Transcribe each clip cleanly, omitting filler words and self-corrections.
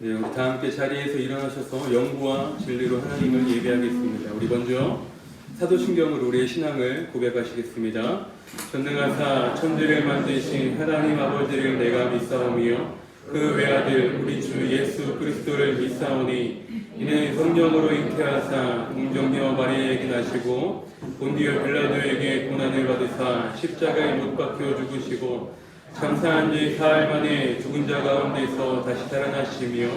네, 우리 다 함께 자리에서 일어나셔서 영구와 진리로 하나님을 예배하겠습니다. 우리 먼저 사도신경으로 우리의 신앙을 고백하시겠습니다. 전능하사 천지를 만드신 하나님 아버지를 내가 믿사오며 그 외아들 우리 주 예수 그리스도를 믿사오니 이는 성령으로 잉태하사 동정녀 마리아에게 나시고 본디오 빌라도에게 고난을 받으사 십자가에 못 박혀 죽으시고 장사한 지 사흘 만에 죽은 자 가운데서 다시 살아나시며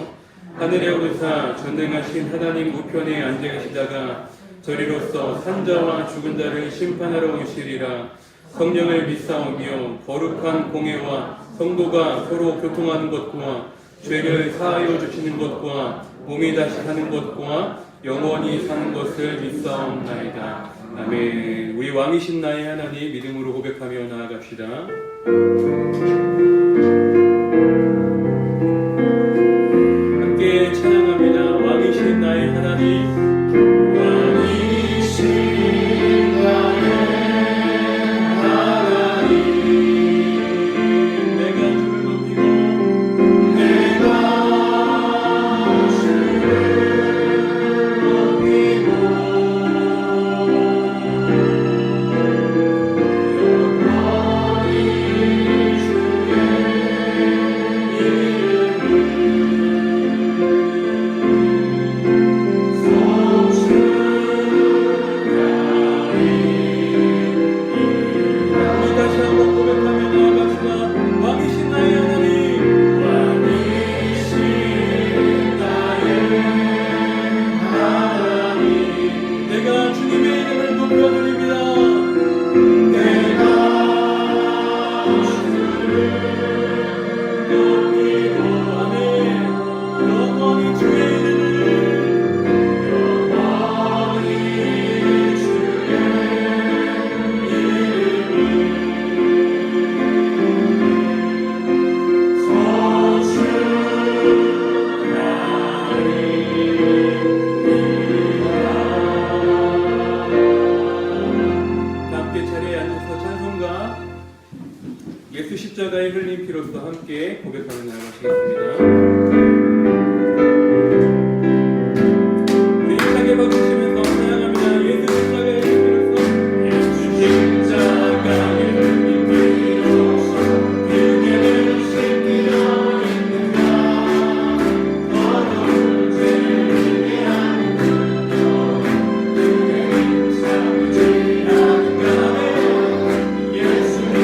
하늘에 오르사 전능하신 하나님 우편에 앉아 계시다가 저리로서 산자와 죽은 자를 심판하러 오시리라. 성령을 믿사오며 거룩한 공회와 성도가 서로 교통하는 것과 죄를 사하여 주시는 것과 몸이 다시 사는 것과 영원히 사는 것을 믿사옵나이다. 아멘. 우리 왕이신 나의 하나님 믿음으로 고백하며 나아갑시다. 함께 찬양합니다. 왕이신 나의 하나님, 왕이신 나의 하나님, 내가 주를 높이고 내가 주를 높이고 예수 십자가의 흘린 피로써 함께 고백하며 나아가시겠습니다. 우리 힘차게 박수치면서 찬양합니다. 예수 십자가의 흘린 피로써, 예수 십자가의 흘린 피로써 그게를 씻기려 했는가. 어두운 죄를 위하는 그녀 그게를 참지 않은가. 예수의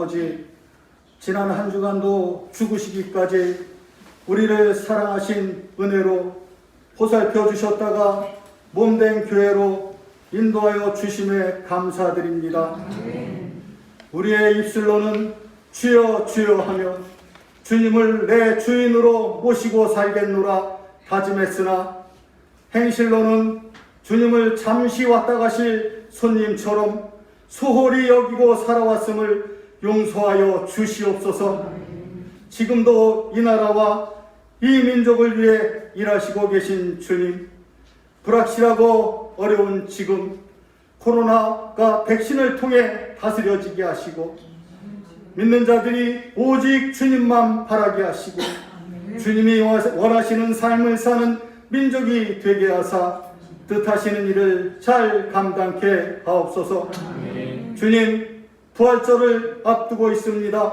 아버지, 지난 한 주간도 죽으시기까지 우리를 사랑하신 은혜로 보살펴 주셨다가 몸된 교회로 인도하여 주심에 감사드립니다. 우리의 입술로는 주여 주여 하며 주님을 내 주인으로 모시고 살겠노라 다짐했으나 행실로는 주님을 잠시 왔다 가실 손님처럼 소홀히 여기고 살아왔음을 용서하여 주시옵소서. 지금도 이 나라와 이 민족을 위해 일하시고 계신 주님, 불확실하고 어려운 지금 코로나가 백신을 통해 다스려지게 하시고 믿는 자들이 오직 주님만 바라게 하시고 주님이 원하시는 삶을 사는 민족이 되게 하사 뜻하시는 일을 잘 감당케 하옵소서. 주님, 부활절을 앞두고 있습니다.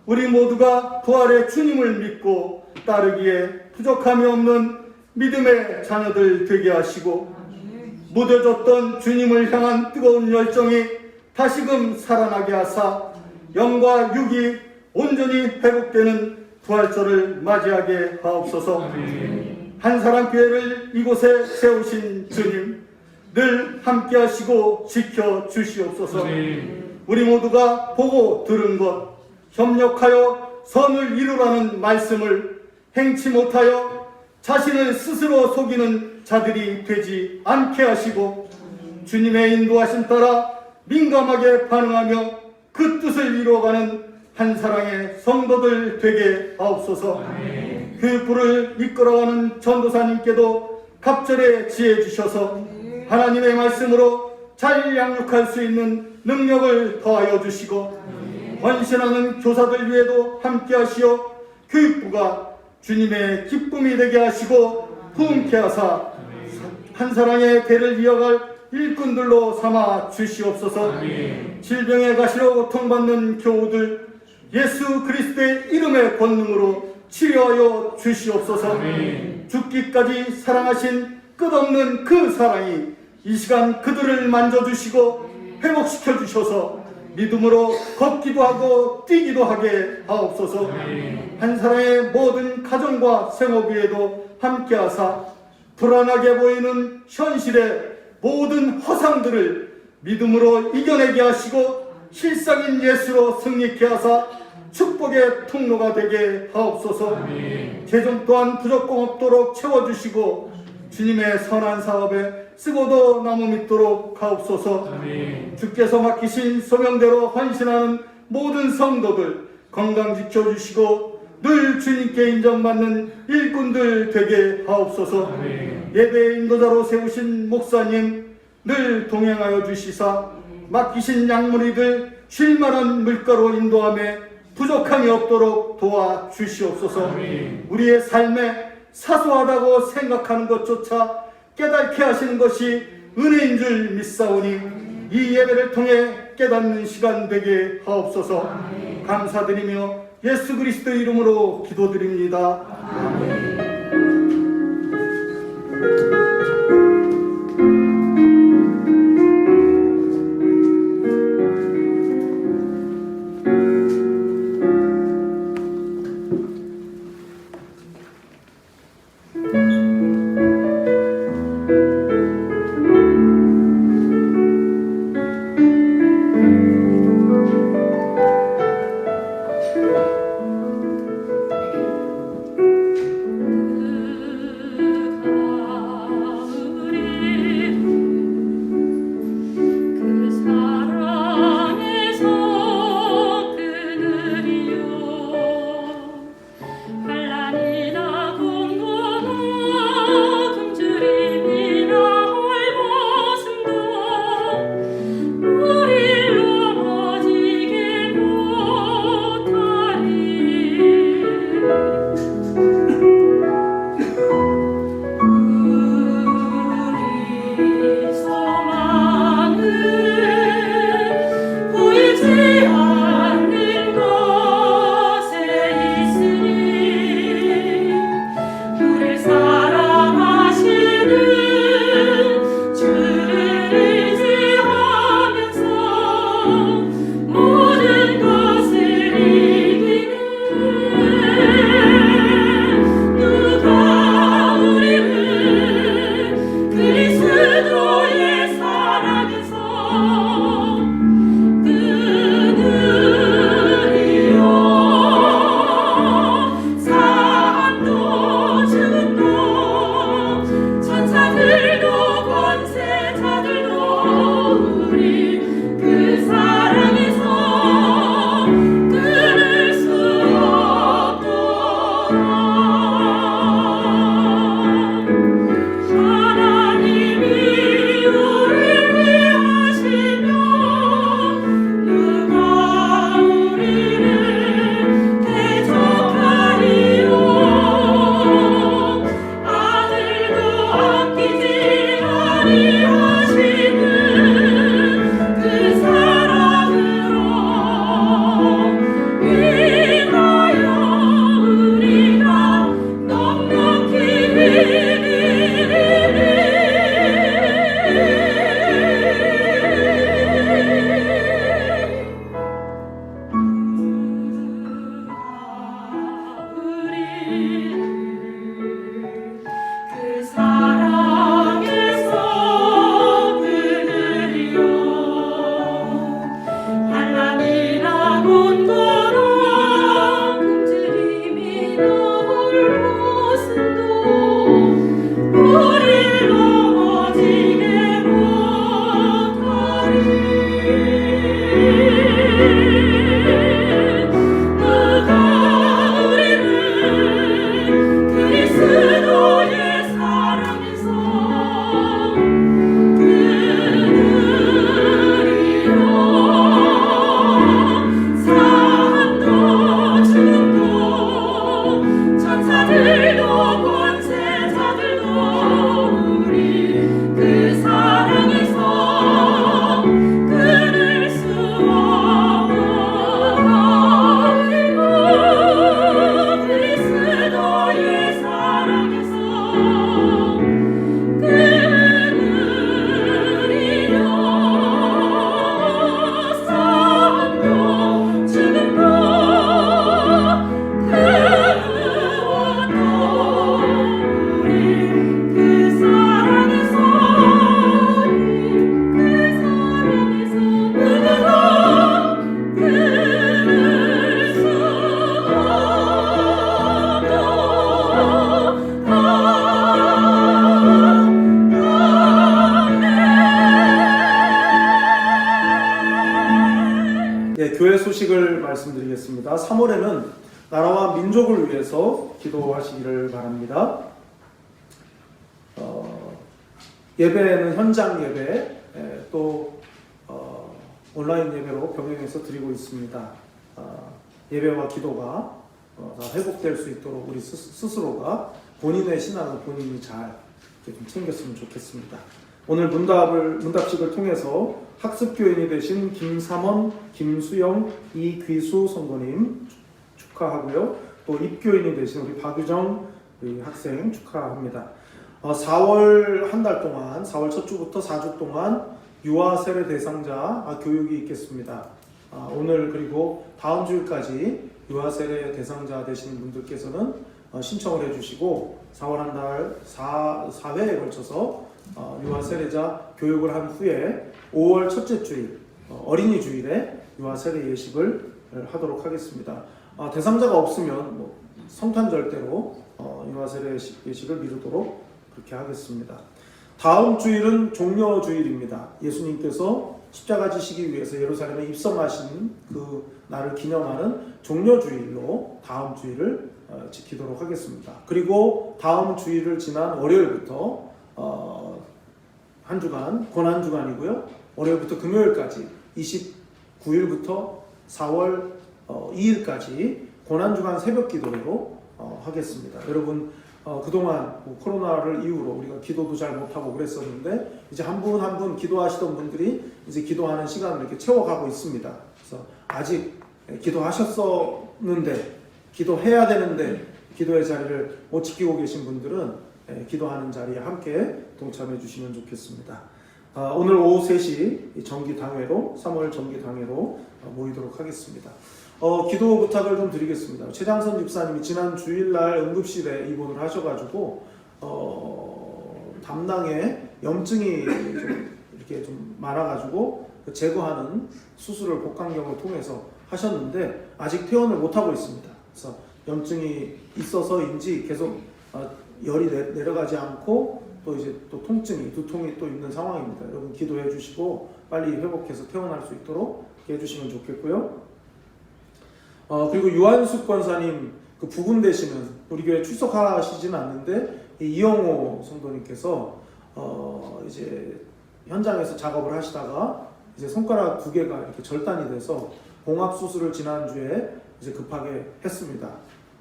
우리 모두가 부활의 주님을 믿고 따르기에 부족함이 없는 믿음의 자녀들 되게 하시고 무뎌졌던 주님을 향한 뜨거운 열정이 다시금 살아나게 하사 영과 육이 온전히 회복되는 부활절을 맞이하게 하옵소서. 한사람 교회를 이곳에 세우신 주님, 늘 함께 하시고 지켜 주시옵소서. 우리 모두가 보고 들은 것, 협력하여 선을 이루라는 말씀을 행치 못하여 자신을 스스로 속이는 자들이 되지 않게 하시고 주님의 인도하심 따라 민감하게 반응하며 그 뜻을 이루어가는 한 사랑의 성도들 되게 하옵소서. 그 불을 이끌어가는 전도사님께도 갑절에 지혜 주셔서 하나님의 말씀으로 잘 양육할 수 있는 능력을 더하여 주시고 헌신하는 교사들 위에도 함께 하시어 교육부가 주님의 기쁨이 되게 하시고 부흥케 하사 한 사랑의 대를 이어갈 일꾼들로 삼아 주시옵소서. 질병에 가시러 고통받는 교우들 예수 그리스도의 이름의 권능으로 치료하여 주시옵소서. 죽기까지 사랑하신 끝없는 그 사랑이 이 시간 그들을 만져주시고 회복시켜 주셔서 믿음으로 걷기도 하고 뛰기도 하게 하옵소서. 한 사람의 모든 가정과 생업 위에도 함께 하사 불안하게 보이는 현실의 모든 허상들을 믿음으로 이겨내게 하시고 실상인 예수로 승리케 하사 축복의 통로가 되게 하옵소서. 재정 또한 부족공 없도록 채워주시고 주님의 선한 사업에 쓰고도 나무 믿도록 하옵소서. 주께서 맡기신 소명대로 헌신하는 모든 성도들 건강 지켜주시고 늘 주님께 인정받는 일꾼들 되게 하옵소서. 예배 인도자로 세우신 목사님 늘 동행하여 주시사 맡기신 양무리들 쉴만한 물가로 인도하며 부족함이 없도록 도와주시옵소서. 우리의 삶에 사소하다고 생각하는 것조차 깨닫게 하시는 것이 은혜인 줄 믿사오니 이 예배를 통해 깨닫는 시간 되게 하옵소서. 감사드리며 예수 그리스도 이름으로 기도드립니다. 아멘. 소식을 말씀드리겠습니다. 3월에는 나라와 민족을 위해서 기도하시기를 바랍니다. 예배는 현장 예배, 또 온라인 예배로 병행해서 드리고 있습니다. 예배와 기도가 다 회복될 수 있도록 우리 스스로가 본인의 신앙을 본인이 잘 좀 챙겼으면 좋겠습니다. 오늘 문답식을 통해서 학습교인이 되신 김삼원, 김수영, 이귀수 성도님 축하하고요. 또 입교인이 되신 우리 박유정 우리 학생 축하합니다. 4월 한 달 동안, 4월 첫 주부터 4주 동안 유아 세례 대상자 교육이 있겠습니다. 오늘 그리고 다음 주일까지 유아 세례 대상자 되시는 분들께서는 신청을 해주시고 4월 한 달 4회에 걸쳐서 유아 세례자 교육을 한 후에 5월 첫째 주일 어린이 주일에 유아 세례 예식을 하도록 하겠습니다. 대상자가 없으면 성탄절대로 유아 세례 예식을 미루도록 그렇게 하겠습니다. 다음 주일은 종려 주일입니다. 예수님께서 십자가 지시기 위해서 예루살렘에 입성하신 그 날을 기념하는 종려 주일로 다음 주일을 지키도록 하겠습니다. 그리고 다음 주일을 지난 월요일부터 한 주간 고난 주간이고요. 월요일부터 금요일까지 29일부터 4월 2일까지 고난 주간 새벽 기도로 하겠습니다. 여러분 그동안 코로나를 이유로 우리가 기도도 잘 못하고 그랬었는데 이제 한 분 한 분 기도하시던 분들이 이제 기도하는 시간을 이렇게 채워가고 있습니다. 그래서 아직 기도하셨었는데 기도해야 되는데 기도의 자리를 못 지키고 계신 분들은 기도하는 자리에 함께 동참해 주시면 좋겠습니다. 오늘 오후 3시 정기당회로 3월 정기당회로 모이도록 하겠습니다. 기도 부탁을 좀 드리겠습니다. 최장선 집사님이 지난 주일날 응급실에 입원을 하셔가지고 담낭에 염증이 좀 이렇게 좀 많아가지고 제거하는 수술을 복강경을 통해서 하셨는데 아직 퇴원을 못 하고 있습니다. 그래서 염증이 있어서인지 계속 열이 내려가지 않고 또 이제 또 통증이 두통이 또 있는 상황입니다. 여러분 기도해 주시고 빨리 회복해서 퇴원할 수 있도록 해주시면 좋겠고요. 그리고 유한숙 권사님 그 부분 되시는 우리 교회 출석하시지는 않는데 이영호 성도님께서 이제 현장에서 작업을 하시다가 이제 손가락 2개가 이렇게 절단이 돼서 봉합 수술을 지난주에 이제 급하게 했습니다.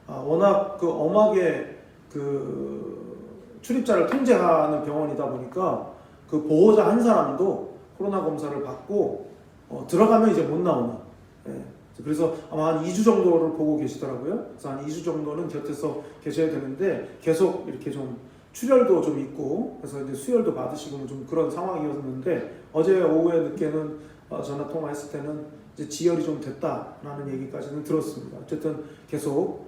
워낙 그 엄하게 그 출입자를 통제하는 병원이다 보니까 그 보호자 한 사람도 코로나 검사를 받고 들어가면 이제 못 나오는. 그래서 아마 한 2주 정도를 보고 계시더라고요. 그래서 한 2주 정도는 곁에서 계셔야 되는데 계속 이렇게 좀 출혈도 좀 있고 그래서 이제 수혈도 받으시고 좀 그런 상황이었는데 어제 오후에 늦게는 전화 통화했을 때는 이제 지혈이 좀 됐다라는 얘기까지는 들었습니다. 어쨌든 계속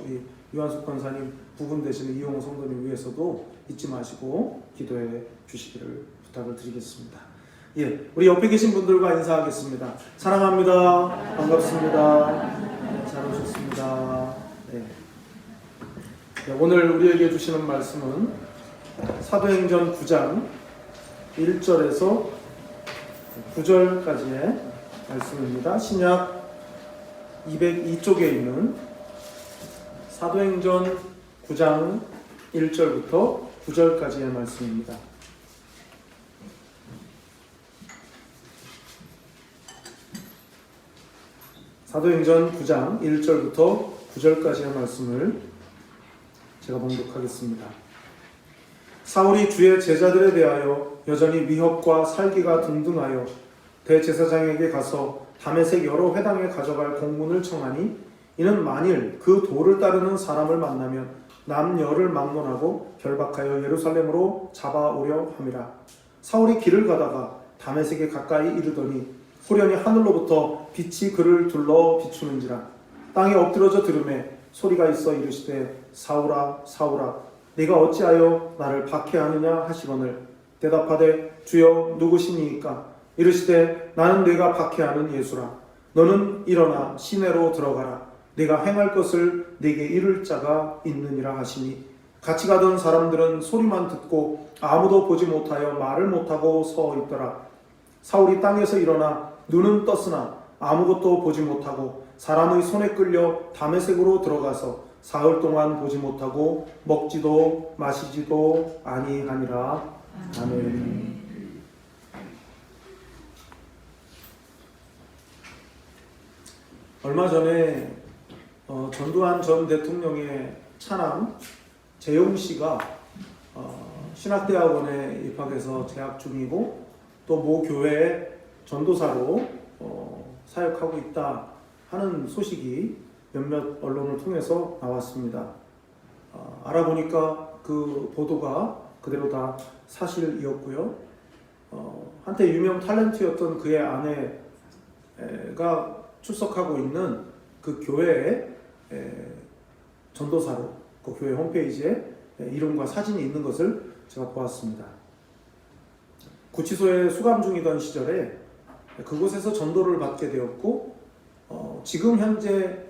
우리 유한숙 권사님 부분 되시는 이용호 성도님 위해서도 잊지 마시고 기도해 주시기를 부탁을 드리겠습니다. 예, 우리 옆에 계신 분들과 인사하겠습니다. 사랑합니다. 반갑습니다. 잘 오셨습니다. 네. 오늘 우리에게 주시는 말씀은 사도행전 9장 1절에서 9절까지의 말씀입니다. 신약 202쪽에 있는 사도행전 9장 1절부터 9절까지의 말씀입니다. 사도행전 9장 1절부터 9절까지의 말씀을 제가 봉독하겠습니다. 사울이 주의 제자들에 대하여 여전히 위협과 살기가 등등하여 대제사장에게 가서 다메섹 여러 회당에 가져갈 공문을 청하니 이는 만일 그 도를 따르는 사람을 만나면 남녀를 막론하고 결박하여 예루살렘으로 잡아오려 함이라. 사울이 길을 가다가 다메섹에 가까이 이르더니 후련히 하늘로부터 빛이 그를 둘러 비추는지라. 땅에 엎드러져 들음에 소리가 있어 이르시되 사울아 사울아 네가 어찌하여 나를 박해하느냐 하시거늘 대답하되 주여 누구시니이까. 이르시되 나는 네가 박해하는 예수라. 너는 일어나 시내로 들어가라. 네가 행할 것을 네게 이룰 자가 있느니라 하시니 같이 가던 사람들은 소리만 듣고 아무도 보지 못하여 말을 못하고 서 있더라. 사울이 땅에서 일어나 눈은 떴으나 아무것도 보지 못하고 사람의 손에 끌려 다메섹으로 들어가서 사흘 동안 보지 못하고 먹지도 마시지도 아니하니라. 아멘. 얼마 전에 전두환 전 대통령의 차남 재용 씨가 신학대학원에 입학해서 재학 중이고 또 모 교회의 전도사로 사역하고 있다 하는 소식이 몇몇 언론을 통해서 나왔습니다. 알아보니까 그 보도가 그대로 다 사실이었고요. 한때 유명 탤런트였던 그의 아내가 출석하고 있는 그 교회의 전도사로 그 교회 홈페이지에 이름과 사진이 있는 것을 제가 보았습니다. 구치소에 수감 중이던 시절에 그곳에서 전도를 받게 되었고 지금 현재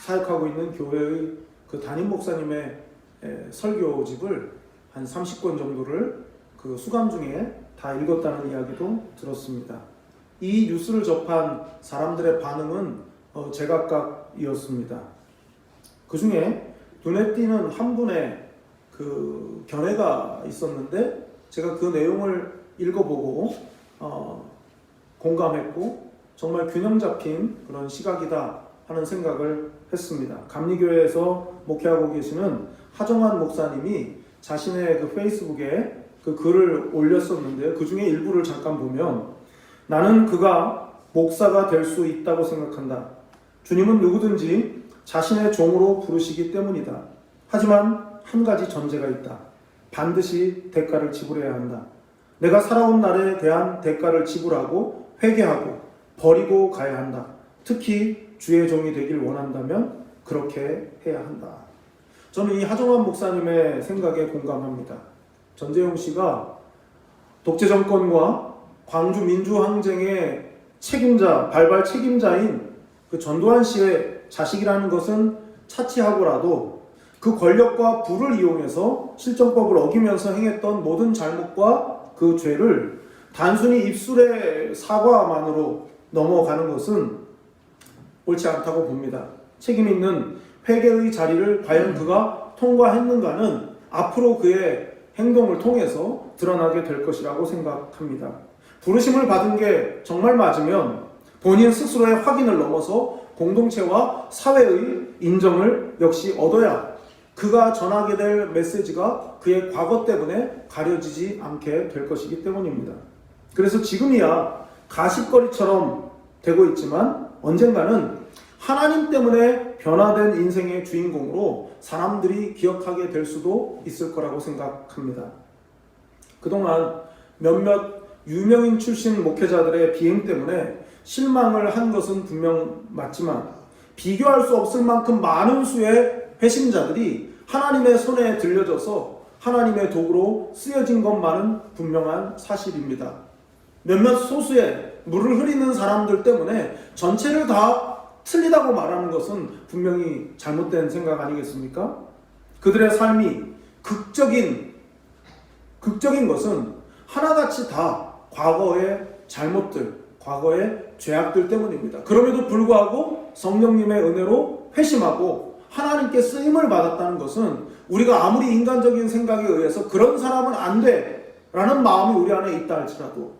사역하고 있는 교회의 그 담임 목사님의 설교집을 한 30권 정도를 그 수감 중에 다 읽었다는 이야기도 들었습니다. 이 뉴스를 접한 사람들의 반응은 제각각이었습니다. 그 중에 눈에 띄는 한 분의 그 견해가 있었는데 제가 그 내용을 읽어보고 공감했고 정말 균형 잡힌 그런 시각이다 하는 생각을 했습니다. 감리교회에서 목회하고 계시는 하정환 목사님이 자신의 그 페이스북에 그 글을 올렸었는데요. 그 중에 일부를 잠깐 보면 나는 그가 목사가 될 수 있다고 생각한다. 주님은 누구든지 자신의 종으로 부르시기 때문이다. 하지만 한 가지 전제가 있다. 반드시 대가를 지불해야 한다. 내가 살아온 날에 대한 대가를 지불하고 회개하고 버리고 가야 한다. 특히 주의 종이 되길 원한다면 그렇게 해야 한다. 저는 이 하정환 목사님의 생각에 공감합니다. 전재용 씨가 독재 정권과 광주 민주항쟁의 책임자, 발발 책임자인 그 전두환 씨의 자식이라는 것은 차치하고라도 그 권력과 부를 이용해서 실정법을 어기면서 행했던 모든 잘못과 그 죄를 단순히 입술의 사과만으로 넘어가는 것은 옳지 않다고 봅니다. 책임 있는 회개의 자리를 과연 그가 통과했는가는 앞으로 그의 행동을 통해서 드러나게 될 것이라고 생각합니다. 부르심을 받은 게 정말 맞으면 본인 스스로의 확인을 넘어서 공동체와 사회의 인정을 역시 얻어야 그가 전하게 될 메시지가 그의 과거 때문에 가려지지 않게 될 것이기 때문입니다. 그래서 지금이야 가십거리처럼 되고 있지만 언젠가는 하나님 때문에 변화된 인생의 주인공으로 사람들이 기억하게 될 수도 있을 거라고 생각합니다. 그동안 몇몇 유명인 출신 목회자들의 비행 때문에 실망을 한 것은 분명 맞지만 비교할 수 없을 만큼 많은 수의 회심자들이 하나님의 손에 들려져서 하나님의 도구로 쓰여진 것만은 분명한 사실입니다. 몇몇 소수의 물을 흐리는 사람들 때문에 전체를 다 틀리다고 말하는 것은 분명히 잘못된 생각 아니겠습니까? 그들의 삶이 극적인 것은 하나같이 다 과거의 잘못들, 과거의 죄악들 때문입니다. 그럼에도 불구하고 성령님의 은혜로 회심하고 하나님께 쓰임을 받았다는 것은 우리가 아무리 인간적인 생각에 의해서 그런 사람은 안 돼 라는 마음이 우리 안에 있다 할지라도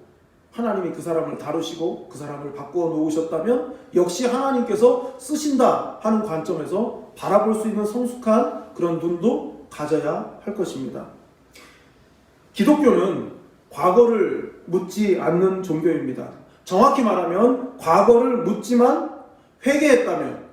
하나님이 그 사람을 다루시고 그 사람을 바꾸어 놓으셨다면 역시 하나님께서 쓰신다 하는 관점에서 바라볼 수 있는 성숙한 그런 눈도 가져야 할 것입니다. 기독교는 과거를 묻지 않는 종교입니다. 정확히 말하면 과거를 묻지만 회개했다면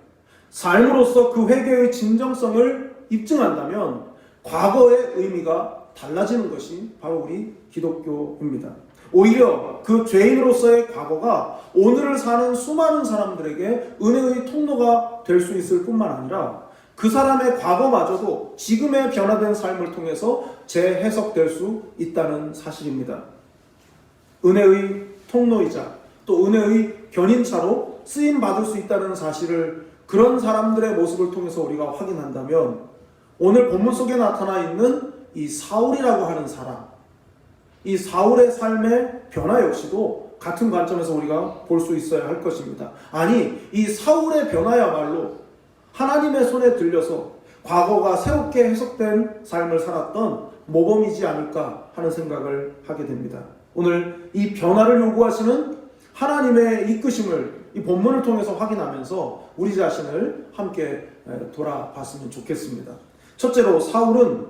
삶으로서 그 회개의 진정성을 입증한다면 과거의 의미가 달라지는 것이 바로 우리 기독교입니다. 오히려 그 죄인으로서의 과거가 오늘을 사는 수많은 사람들에게 은혜의 통로가 될 수 있을 뿐만 아니라 그 사람의 과거마저도 지금의 변화된 삶을 통해서 재해석될 수 있다는 사실입니다. 은혜의 통로이자 또 은혜의 견인차로 쓰임받을 수 있다는 사실을 그런 사람들의 모습을 통해서 우리가 확인한다면 오늘 본문 속에 나타나 있는 이 사울이라고 하는 사람, 이 사울의 삶의 변화 역시도 같은 관점에서 우리가 볼 수 있어야 할 것입니다. 아니, 이 사울의 변화야말로 하나님의 손에 들려서 과거가 새롭게 해석된 삶을 살았던 모범이지 않을까 하는 생각을 하게 됩니다. 오늘 이 변화를 요구하시는 하나님의 이끄심을 이 본문을 통해서 확인하면서 우리 자신을 함께 돌아봤으면 좋겠습니다. 첫째로 사울은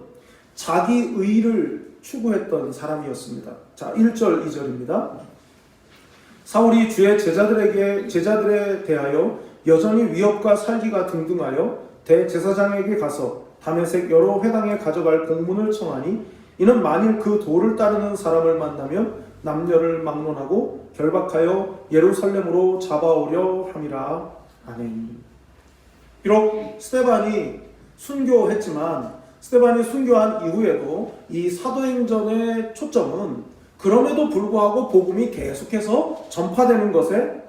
자기 의를 추구했던 사람이었습니다. 자, 1절, 2절입니다. 사울이 주의 제자들에 대하여 여전히 위협과 살기가 등등하여 대제사장에게 가서 다메섹 여러 회당에 가져갈 공문을 청하니 이는 만일 그 도를 따르는 사람을 만나면 남녀를 막론하고 결박하여 예루살렘으로 잡아오려 함이라. 아멘. 비록 스데반이 순교했지만 스데반이 순교한 이후에도 이 사도행전의 초점은 그럼에도 불구하고 복음이 계속해서 전파되는 것에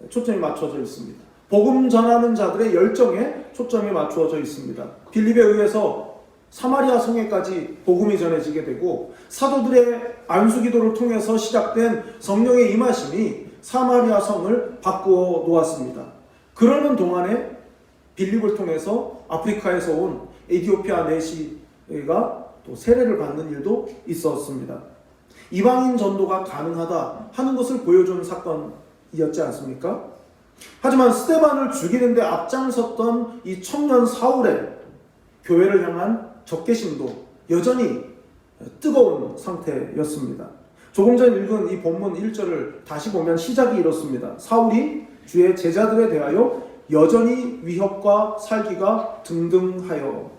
초점이 맞춰져 있습니다. 복음 전하는 자들의 열정에 초점이 맞추어져 있습니다. 빌립에 의해서 사마리아 성에까지 복음이 전해지게 되고 사도들의 안수기도를 통해서 시작된 성령의 임하심이 사마리아 성을 바꾸어 놓았습니다. 그러는 동안에 빌립을 통해서 아프리카에서 온 에티오피아 내시가 또 세례를 받는 일도 있었습니다. 이방인 전도가 가능하다 하는 것을 보여주는 사건이었지 않습니까? 하지만 스데반을 죽이는데 앞장섰던 이 청년 사울의 교회를 향한 적개심도 여전히 뜨거운 상태였습니다. 조금 전 읽은 이 본문 1절을 다시 보면 시작이 이렇습니다. 사울이 주의 제자들에 대하여 여전히 위협과 살기가 등등하여.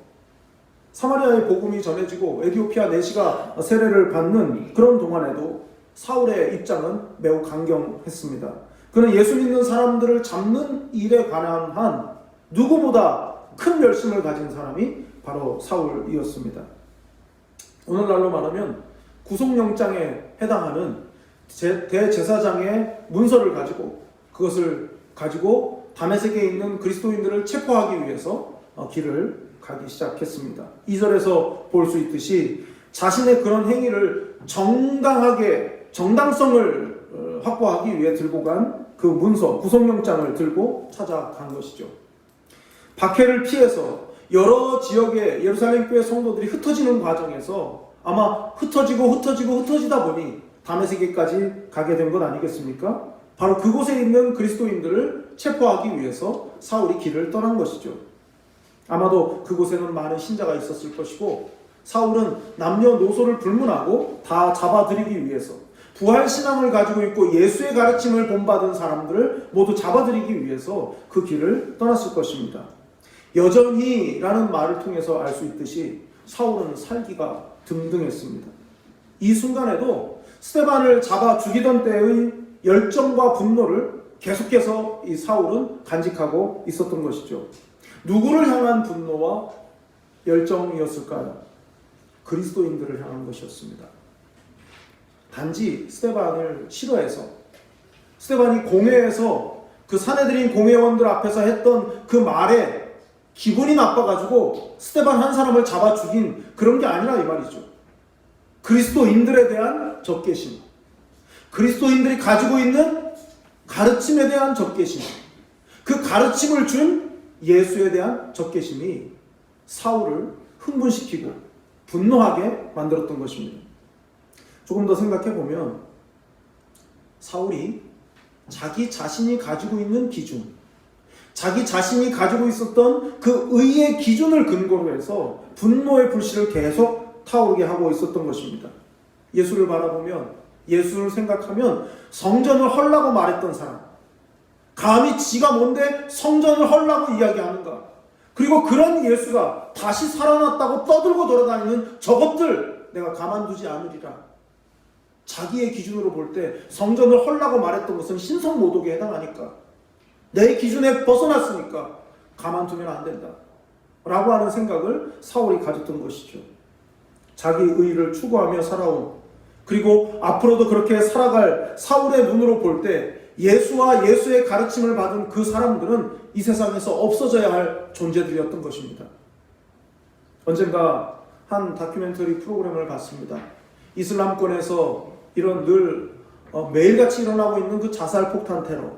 사마리아의 복음이 전해지고 에티오피아 내시가 세례를 받는 그런 동안에도 사울의 입장은 매우 강경했습니다. 그는 예수 믿는 사람들을 잡는 일에 관한 한 누구보다 큰 열심을 가진 사람이 바로 사울이었습니다. 오늘날로 말하면 구속영장에 해당하는 대제사장의 문서를 가지고 그것을 가지고 다메섹에 있는 그리스도인들을 체포하기 위해서 길을 가기 시작했습니다. 2절에서 볼 수 있듯이 자신의 그런 행위를 정당성을 확보하기 위해 들고 간 그 문서, 구속영장을 들고 찾아간 것이죠. 박해를 피해서 여러 지역의 예루살렘 교회 성도들이 흩어지는 과정에서 아마 흩어지다 보니 다메섹에까지 가게 된 것 아니겠습니까? 바로 그곳에 있는 그리스도인들을 체포하기 위해서 사울이 길을 떠난 것이죠. 아마도 그곳에는 많은 신자가 있었을 것이고 사울은 남녀노소를 불문하고 다 잡아들이기 위해서 부활신앙을 가지고 있고 예수의 가르침을 본받은 사람들을 모두 잡아들이기 위해서 그 길을 떠났을 것입니다. 여전히 라는 말을 통해서 알 수 있듯이 사울은 살기가 등등했습니다. 이 순간에도 스데반을 잡아 죽이던 때의 열정과 분노를 계속해서 이 사울은 간직하고 있었던 것이죠. 누구를 향한 분노와 열정이었을까요? 그리스도인들을 향한 것이었습니다. 단지 스데반을 싫어해서 스데반이 공회에서 그 사내들인 공회원들 앞에서 했던 그 말에 기분이 나빠가지고 스데반 한 사람을 잡아 죽인 그런 게 아니라 이 말이죠. 그리스도인들에 대한 적개심, 그리스도인들이 가지고 있는 가르침에 대한 적개심, 그 가르침을 준 예수에 대한 적개심이 사울을 흥분시키고 분노하게 만들었던 것입니다. 조금 더 생각해 보면 사울이 자기 자신이 가지고 있는 기준, 자기 자신이 가지고 있었던 그 의의 기준을 근거로 해서 분노의 불씨를 계속 타오르게 하고 있었던 것입니다. 예수를 바라보면, 예수를 생각하면 성전을 헐라고 말했던 사람, 감히 지가 뭔데 성전을 헐라고 이야기하는가, 그리고 그런 예수가 다시 살아났다고 떠들고 돌아다니는 저것들 내가 가만두지 않으리라. 자기의 기준으로 볼 때 성전을 헐라고 말했던 것은 신성모독에 해당하니까, 내 기준에 벗어났으니까 가만두면 안 된다 라고 하는 생각을 사울이 가졌던 것이죠. 자기 의를 추구하며 살아온, 그리고 앞으로도 그렇게 살아갈 사울의 눈으로 볼 때 예수와 예수의 가르침을 받은 그 사람들은 이 세상에서 없어져야 할 존재들이었던 것입니다. 언젠가 한 다큐멘터리 프로그램을 봤습니다. 이슬람권에서 이런 늘 매일같이 일어나고 있는 그 자살 폭탄 테러,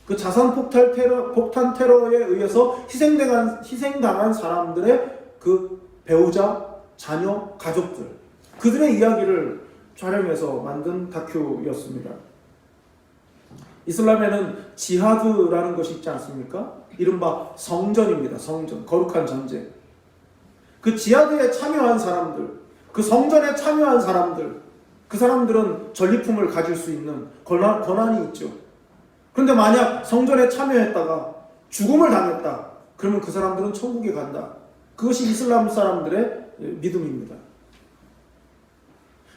그 자산 폭탄 테러에 의해서 희생당한 사람들의 그 배우자, 자녀, 가족들, 그들의 이야기를 촬영해서 만든 다큐였습니다. 이슬람에는 지하드라는 것이 있지 않습니까? 이른바 성전입니다. 성전, 거룩한 전쟁. 그 지하드에 참여한 사람들, 그 성전에 참여한 사람들, 그 사람들은 전리품을 가질 수 있는 권한이 있죠. 그런데 만약 성전에 참여했다가 죽음을 당했다, 그러면 그 사람들은 천국에 간다. 그것이 이슬람 사람들의 믿음입니다.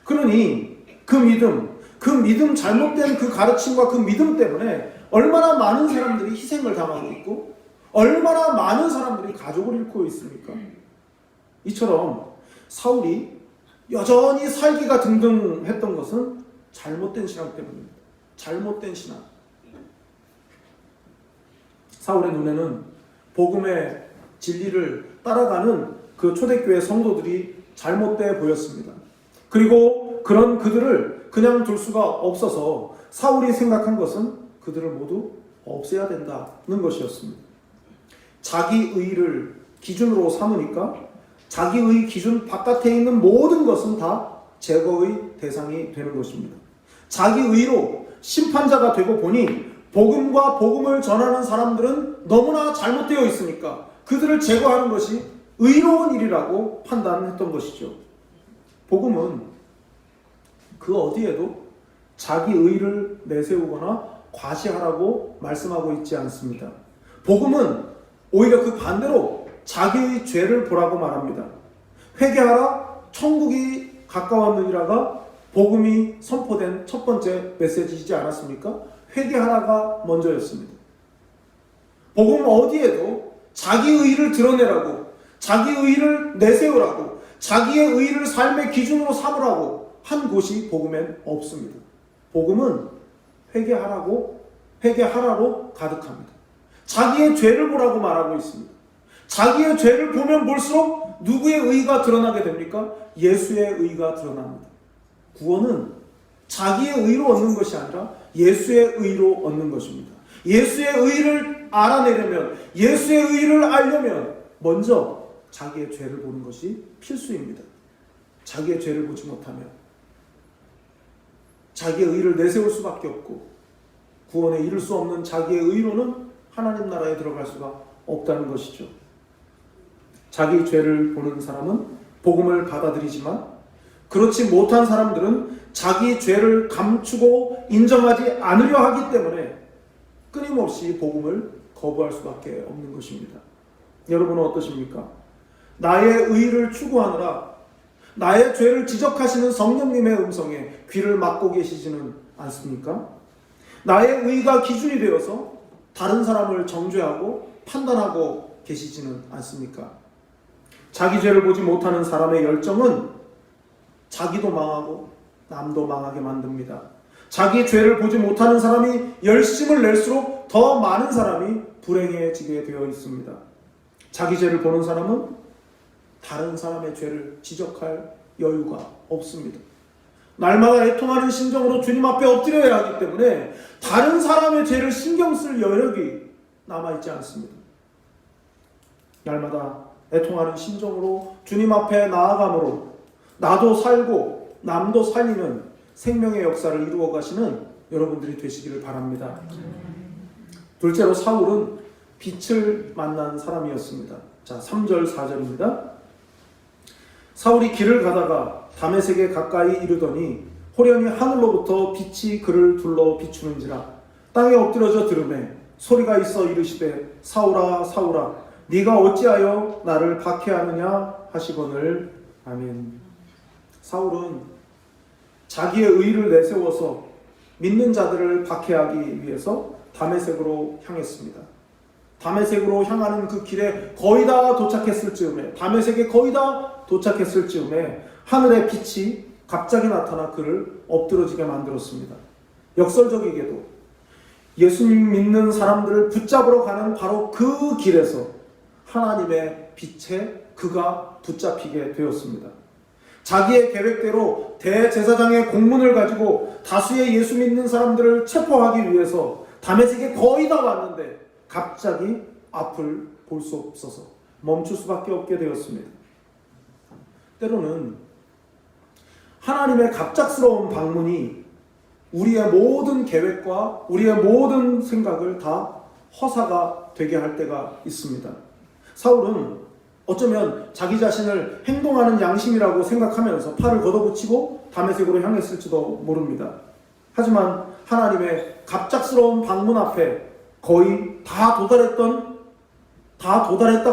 그러니 그 믿음 잘못된 그 가르침과 그 믿음 때문에 얼마나 많은 사람들이 희생을 당하고 있고 얼마나 많은 사람들이 가족을 잃고 있습니까? 이처럼 사울이 여전히 살기가 등등했던 것은 잘못된 신앙 때문입니다. 잘못된 신앙. 사울의 눈에는 복음의 진리를 따라가는 그 초대교회 성도들이 잘못돼 보였습니다. 그리고 그런 그들을 그냥 둘 수가 없어서 사울이 생각한 것은 그들을 모두 없애야 된다는 것이었습니다. 자기의를 기준으로 삼으니까 자기의 기준 바깥에 있는 모든 것은 다 제거의 대상이 되는 것입니다. 자기의로 심판자가 되고 보니 복음과 복음을 전하는 사람들은 너무나 잘못되어 있으니까 그들을 제거하는 것이 의로운 일이라고 판단했던 것이죠. 복음은 그 어디에도 자기 의를 내세우거나 과시하라고 말씀하고 있지 않습니다. 복음은 오히려 그 반대로 자기의 죄를 보라고 말합니다. 회개하라, 천국이 가까웠느니라가 복음이 선포된 첫 번째 메시지이지 않았습니까? 회개하라가 먼저였습니다. 복음 어디에도 자기의 의를 드러내라고, 자기의 의를 내세우라고, 자기의 의를 삶의 기준으로 삼으라고 한 곳이 복음엔 없습니다. 복음은 회개하라로 가득합니다. 자기의 죄를 보라고 말하고 있습니다. 자기의 죄를 보면 볼수록 누구의 의가 드러나게 됩니까? 예수의 의가 드러납니다. 구원은 자기의 의로 얻는 것이 아니라 예수의 의로 얻는 것입니다. 예수의 의를 알아내려면, 예수의 의를 알려면 먼저 자기의 죄를 보는 것이 필수입니다. 자기의 죄를 보지 못하면 자기의 의를 내세울 수밖에 없고 구원에 이를 수 없는 자기의 의로는 하나님 나라에 들어갈 수가 없다는 것이죠. 자기 죄를 보는 사람은 복음을 받아들이지만 그렇지 못한 사람들은 자기 죄를 감추고 인정하지 않으려 하기 때문에 끊임없이 복음을 거부할 수밖에 없는 것입니다. 여러분은 어떠십니까? 나의 의를 추구하느라 나의 죄를 지적하시는 성령님의 음성에 귀를 막고 계시지는 않습니까? 나의 의가 기준이 되어서 다른 사람을 정죄하고 판단하고 계시지는 않습니까? 자기 죄를 보지 못하는 사람의 열정은 자기도 망하고 남도 망하게 만듭니다. 자기 죄를 보지 못하는 사람이 열심을 낼수록 더 많은 사람이 불행해지게 되어 있습니다. 자기 죄를 보는 사람은 다른 사람의 죄를 지적할 여유가 없습니다. 날마다 애통하는 심정으로 주님 앞에 엎드려야 하기 때문에 다른 사람의 죄를 신경 쓸 여력이 남아있지 않습니다. 날마다 애통하는 심정으로 주님 앞에 나아감으로 나도 살고 남도 살리는 생명의 역사를 이루어 가시는 여러분들이 되시기를 바랍니다. 둘째로 사울은 빛을 만난 사람이었습니다. 자, 3절 4절입니다. 사울이 길을 가다가 다메섹에 가까이 이르더니 호련히 하늘로부터 빛이 그를 둘러 비추는지라 땅에 엎드려져 들으매 소리가 있어 이르시되 사울아 사울아 네가 어찌하여 나를 박해하느냐 하시거늘. 아멘. 사울은 자기의 의를 내세워서 믿는 자들을 박해하기 위해서 다메섹으로 향했습니다. 다메섹으로 향하는 그 길에 거의 다 도착했을 즈음에, 다메섹에 거의 다 도착했을 즈음에 하늘의 빛이 갑자기 나타나 그를 엎드러지게 만들었습니다. 역설적이게도 예수님 믿는 사람들을 붙잡으러 가는 바로 그 길에서 하나님의 빛에 그가 붙잡히게 되었습니다. 자기의 계획대로 대제사장의 공문을 가지고 다수의 예수 믿는 사람들을 체포하기 위해서 다메섹에 거의 다 왔는데 갑자기 앞을 볼 수 없어서 멈출 수밖에 없게 되었습니다. 때로는 하나님의 갑작스러운 방문이 우리의 모든 계획과 우리의 모든 생각을 다 허사가 되게 할 때가 있습니다. 사울은 어쩌면 자기 자신을 행동하는 양심이라고 생각하면서 팔을 걷어붙이고 다메섹으로 향했을지도 모릅니다. 하지만 하나님의 갑작스러운 방문 앞에 거의 다 도달했다고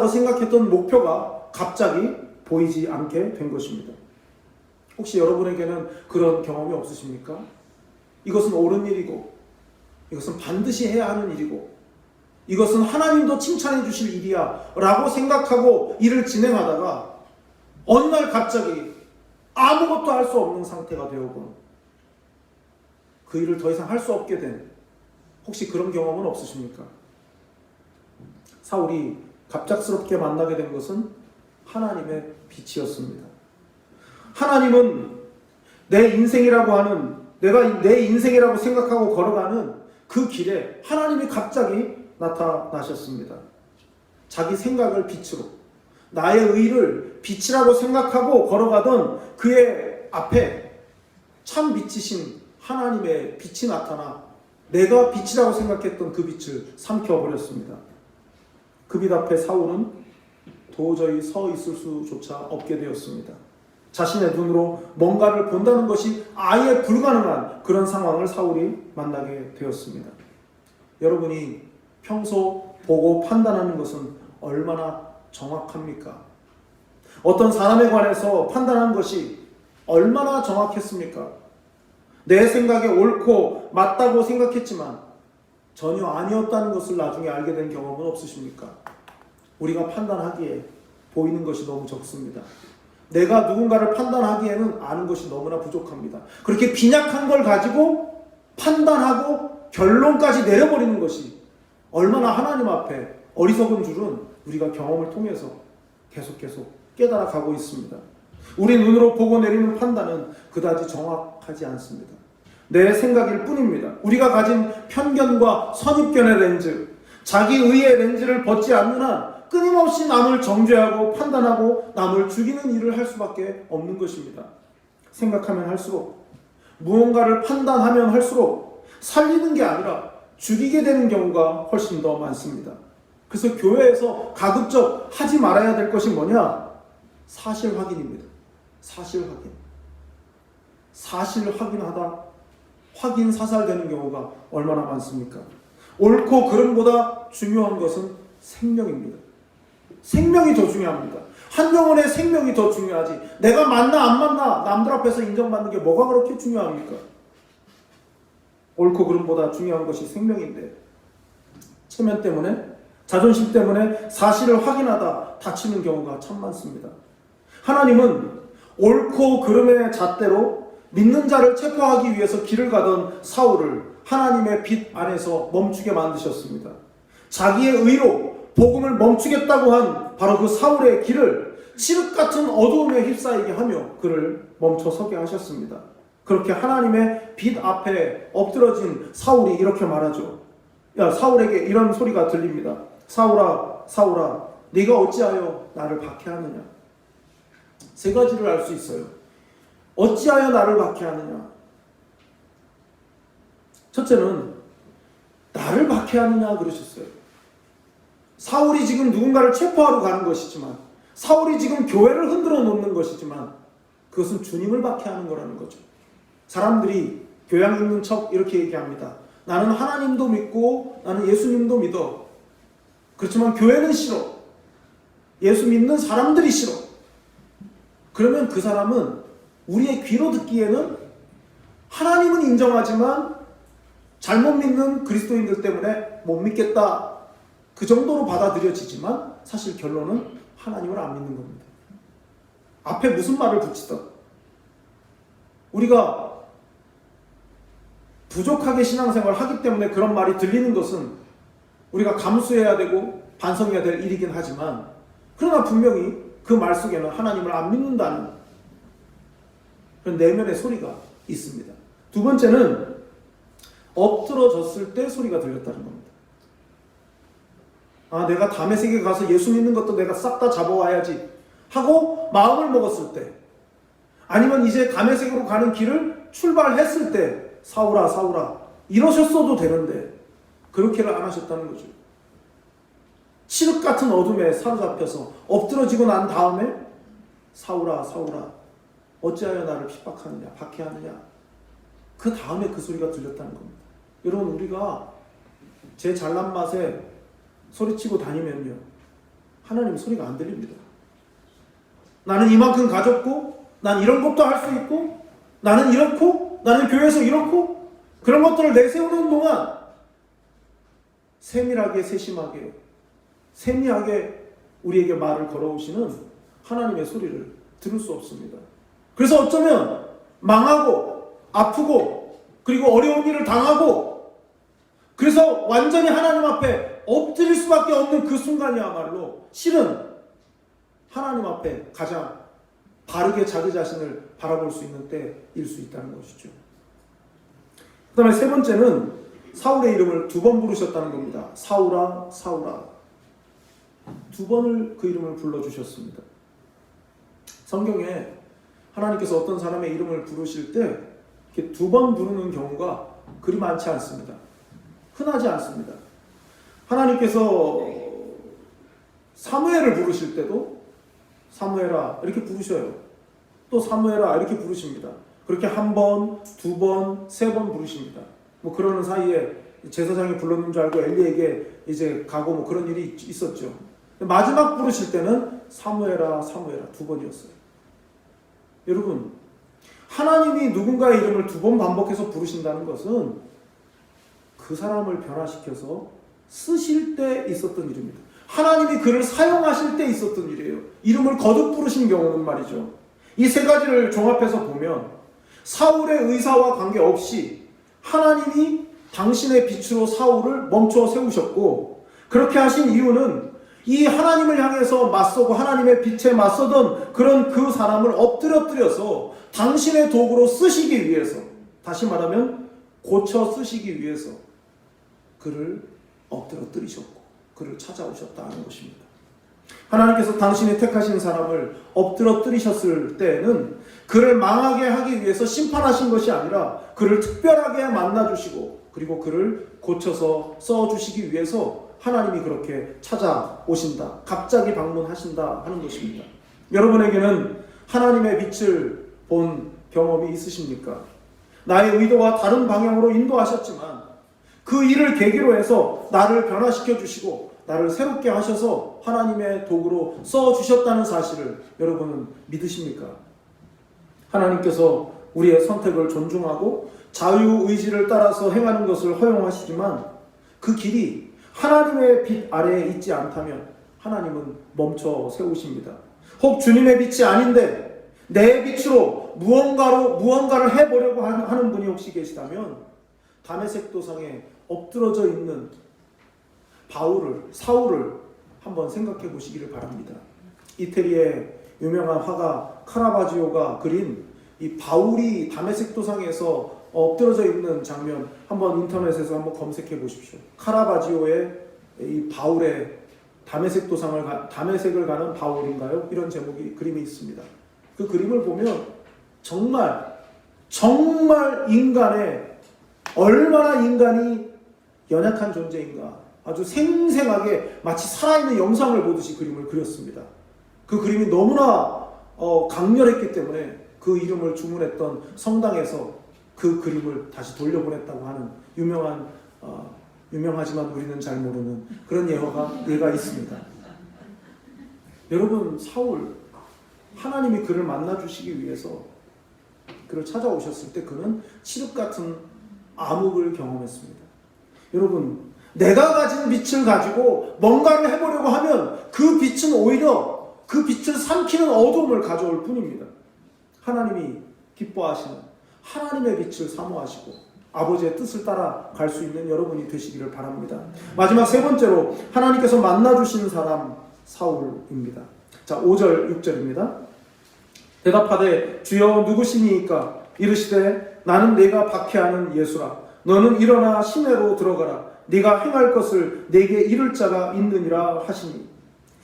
생각했던 목표가 갑자기 보이지 않게 된 것입니다. 혹시 여러분에게는 그런 경험이 없으십니까? 이것은 옳은 일이고, 이것은 반드시 해야 하는 일이고, 이것은 하나님도 칭찬해 주실 일이야 라고 생각하고 일을 진행하다가 어느 날 갑자기 아무것도 할 수 없는 상태가 되어본, 그 일을 더 이상 할 수 없게 된, 혹시 그런 경험은 없으십니까? 사울이 갑작스럽게 만나게 된 것은 하나님의 빛이었습니다. 하나님은 내 인생이라고 하는, 내가 내 인생이라고 생각하고 걸어가는 그 길에 하나님이 갑자기 나타나셨습니다. 자기 생각을 빛으로, 나의 의를 빛이라고 생각하고 걸어가던 그의 앞에 참 빛이신 하나님의 빛이 나타나 내가 빛이라고 생각했던 그 빛을 삼켜버렸습니다. 그 빛 앞에 사울은 도저히 서 있을 수조차 없게 되었습니다. 자신의 눈으로 뭔가를 본다는 것이 아예 불가능한 그런 상황을 사울이 만나게 되었습니다. 여러분이 평소 보고 판단하는 것은 얼마나 정확합니까? 어떤 사람에 관해서 판단한 것이 얼마나 정확했습니까? 내 생각에 옳고 맞다고 생각했지만 전혀 아니었다는 것을 나중에 알게 된 경험은 없으십니까? 우리가 판단하기에 보이는 것이 너무 적습니다. 내가 누군가를 판단하기에는 아는 것이 너무나 부족합니다. 그렇게 빈약한 걸 가지고 판단하고 결론까지 내려버리는 것이 얼마나 하나님 앞에 어리석은 줄은 우리가 경험을 통해서 계속 깨달아가고 있습니다. 우리 눈으로 보고 내리는 판단은 그다지 정확하지 않습니다. 내 생각일 뿐입니다. 우리가 가진 편견과 선입견의 렌즈, 자기 의의 렌즈를 벗지 않는 한 끊임없이 남을 정죄하고 판단하고 남을 죽이는 일을 할 수밖에 없는 것입니다. 생각하면 할수록, 무언가를 판단하면 할수록 살리는 게 아니라 죽이게 되는 경우가 훨씬 더 많습니다. 그래서 교회에서 가급적 하지 말아야 될 것이 뭐냐? 사실 확인입니다. 사실 확인. 사실 확인하다 확인 사살되는 경우가 얼마나 많습니까? 옳고 그름보다 중요한 것은 생명입니다. 생명이 더 중요합니다. 한 영혼의 생명이 더 중요하지, 내가 맞나 안 맞나 남들 앞에서 인정받는 게 뭐가 그렇게 중요합니까? 옳고 그름보다 중요한 것이 생명인데 체면 때문에, 자존심 때문에 사실을 확인하다 다치는 경우가 참 많습니다. 하나님은 옳고 그름의 잣대로 믿는 자를 체포하기 위해서 길을 가던 사울을 하나님의 빛 안에서 멈추게 만드셨습니다. 자기의 의로 복음을 멈추겠다고 한 바로 그 사울의 길을 칠흑 같은 어두움에 휩싸이게 하며 그를 멈춰서게 하셨습니다. 그렇게 하나님의 빛 앞에 엎드러진 사울이 이렇게 말하죠. 사울에게 이런 소리가 들립니다. 사울아, 사울아, 네가 어찌하여 나를 박해하느냐? 세 가지를 알 수 있어요. 어찌하여 나를 박해하느냐? 첫째는 나를 박해하느냐 그러셨어요. 사울이 지금 누군가를 체포하러 가는 것이지만, 사울이 지금 교회를 흔들어 놓는 것이지만 그것은 주님을 박해하는 거라는 거죠. 사람들이 교양 있는 척 이렇게 얘기합니다. 나는 하나님도 믿고 나는 예수님도 믿어. 그렇지만 교회는 싫어. 예수 믿는 사람들이 싫어. 그러면 그 사람은 우리의 귀로 듣기에는 하나님은 인정하지만 잘못 믿는 그리스도인들 때문에 못 믿겠다, 그 정도로 받아들여지지만 사실 결론은 하나님을 안 믿는 겁니다. 앞에 무슨 말을 붙이든 우리가 부족하게 신앙생활을 하기 때문에 그런 말이 들리는 것은 우리가 감수해야 되고 반성해야 될 일이긴 하지만, 그러나 분명히 그 말 속에는 하나님을 안 믿는다는 그런 내면의 소리가 있습니다. 두 번째는 엎드러졌을 때 소리가 들렸다는 겁니다. 아, 내가 다메섹에 가서 예수 믿는 것도 내가 싹 다 잡아와야지 하고 마음을 먹었을 때, 아니면 이제 다메섹으로 가는 길을 출발했을 때 사울아 사울아 이러셨어도 되는데 그렇게를 안 하셨다는 거죠. 칠흑 같은 어둠에 사로잡혀서 엎드러지고 난 다음에 사울아 사울아 어찌하여 나를 핍박하느냐 박해하느냐, 그 다음에 그 소리가 들렸다는 겁니다. 여러분, 우리가 제 잘난 맛에 소리치고 다니면요, 하나님 소리가 안 들립니다. 나는 이만큼 가졌고, 난 이런 것도 할 수 있고, 나는 이렇고, 나는 교회에서 이렇고, 그런 것들을 내세우는 동안 세밀하게 세심하게 세미하게 우리에게 말을 걸어오시는 하나님의 소리를 들을 수 없습니다. 그래서 어쩌면 망하고 아프고 그리고 어려운 일을 당하고, 그래서 완전히 하나님 앞에 엎드릴 수밖에 없는 그 순간이야말로 실은 하나님 앞에 가장 바르게 자기 자신을 바라볼 수 있는 때일 수 있다는 것이죠. 그 다음에 세 번째는 사울의 이름을 두 번 부르셨다는 겁니다. 사울아 사울아, 두 번을 그 이름을 불러주셨습니다. 성경에 하나님께서 어떤 사람의 이름을 부르실 때 이렇게 두 번 부르는 경우가 그리 많지 않습니다. 흔하지 않습니다. 하나님께서 사무엘을 부르실 때도 사무엘아 이렇게 부르셔요. 또 사무엘아 이렇게 부르십니다. 그렇게 한 번, 두 번, 세 번 부르십니다. 뭐 그러는 사이에 제사장이 불렀는 줄 알고 엘리에게 이제 가고 뭐 그런 일이 있었죠. 마지막 부르실 때는 사무엘아 사무엘아 두 번이었어요. 여러분, 하나님이 누군가의 이름을 두 번 반복해서 부르신다는 것은 그 사람을 변화시켜서 쓰실 때 있었던 일입니다. 하나님이 그를 사용하실 때 있었던 일이에요. 이름을 거듭 부르신 경우는 말이죠. 이 세 가지를 종합해서 보면 사울의 의사와 관계없이 하나님이 당신의 빛으로 사울을 멈춰 세우셨고, 그렇게 하신 이유는 이 하나님을 향해서 맞서고 하나님의 빛에 맞서던 그런 그 사람을 엎드려뜨려서 당신의 도구로 쓰시기 위해서, 다시 말하면 고쳐 쓰시기 위해서 그를 엎드려뜨리셨고 그를 찾아오셨다는 것입니다. 하나님께서 당신이 택하신 사람을 엎드려뜨리셨을 때는 그를 망하게 하기 위해서 심판하신 것이 아니라 그를 특별하게 만나주시고 그리고 그를 고쳐서 써주시기 위해서 하나님이 그렇게 찾아오신다, 갑자기 방문하신다 하는 것입니다. 여러분에게는 하나님의 빛을 본 경험이 있으십니까? 나의 의도와 다른 방향으로 인도하셨지만 그 일을 계기로 해서 나를 변화시켜 주시고 나를 새롭게 하셔서 하나님의 도구로 써주셨다는 사실을 여러분은 믿으십니까? 하나님께서 우리의 선택을 존중하고 자유의지를 따라서 행하는 것을 허용하시지만 그 길이 하나님의 빛 아래에 있지 않다면 하나님은 멈춰 세우십니다. 혹 주님의 빛이 아닌데 내 빛으로 무언가를 해보려고 하는 분이 혹시 계시다면 다메섹 도상에 엎드러져 있는 사울을 한번 생각해 보시기를 바랍니다. 이태리의 유명한 화가 카라바지오가 그린 이 바울이 다메섹 도상에서 엎드러져 있는 장면 한번 인터넷에서 한번 검색해 보십시오. 카라바지오의 이 바울의 다메섹을 가는 바울인가요? 이런 제목이 그림이 있습니다. 그 그림을 보면 정말 인간의 얼마나 인간이 연약한 존재인가 아주 생생하게 마치 살아있는 영상을 보듯이 그림을 그렸습니다. 그 그림이 너무나 강렬했기 때문에 그 이름을 주문했던 성당에서 그 그림을 다시 돌려보냈다고 하는 유명하지만 우리는 잘 모르는 그런 예가 있습니다. 여러분, 사울, 하나님이 그를 만나주시기 위해서 그를 찾아오셨을 때 그는 칠흑 같은 암흑을 경험했습니다. 여러분, 내가 가진 빛을 가지고 뭔가를 해보려고 하면 그 빛은 오히려 그 빛을 삼키는 어둠을 가져올 뿐입니다. 하나님이 기뻐하시는 하나님의 빛을 사모하시고 아버지의 뜻을 따라 갈 수 있는 여러분이 되시기를 바랍니다. 마지막 세 번째로 하나님께서 만나주신 사람 사울입니다. 자, 5절 6절입니다. 대답하되 주여 누구시니이까? 이르시되 나는 네가 박해하는 예수라. 너는 일어나 시내로 들어가라. 네가 행할 것을 네게 이를 자가 있느니라 하시니.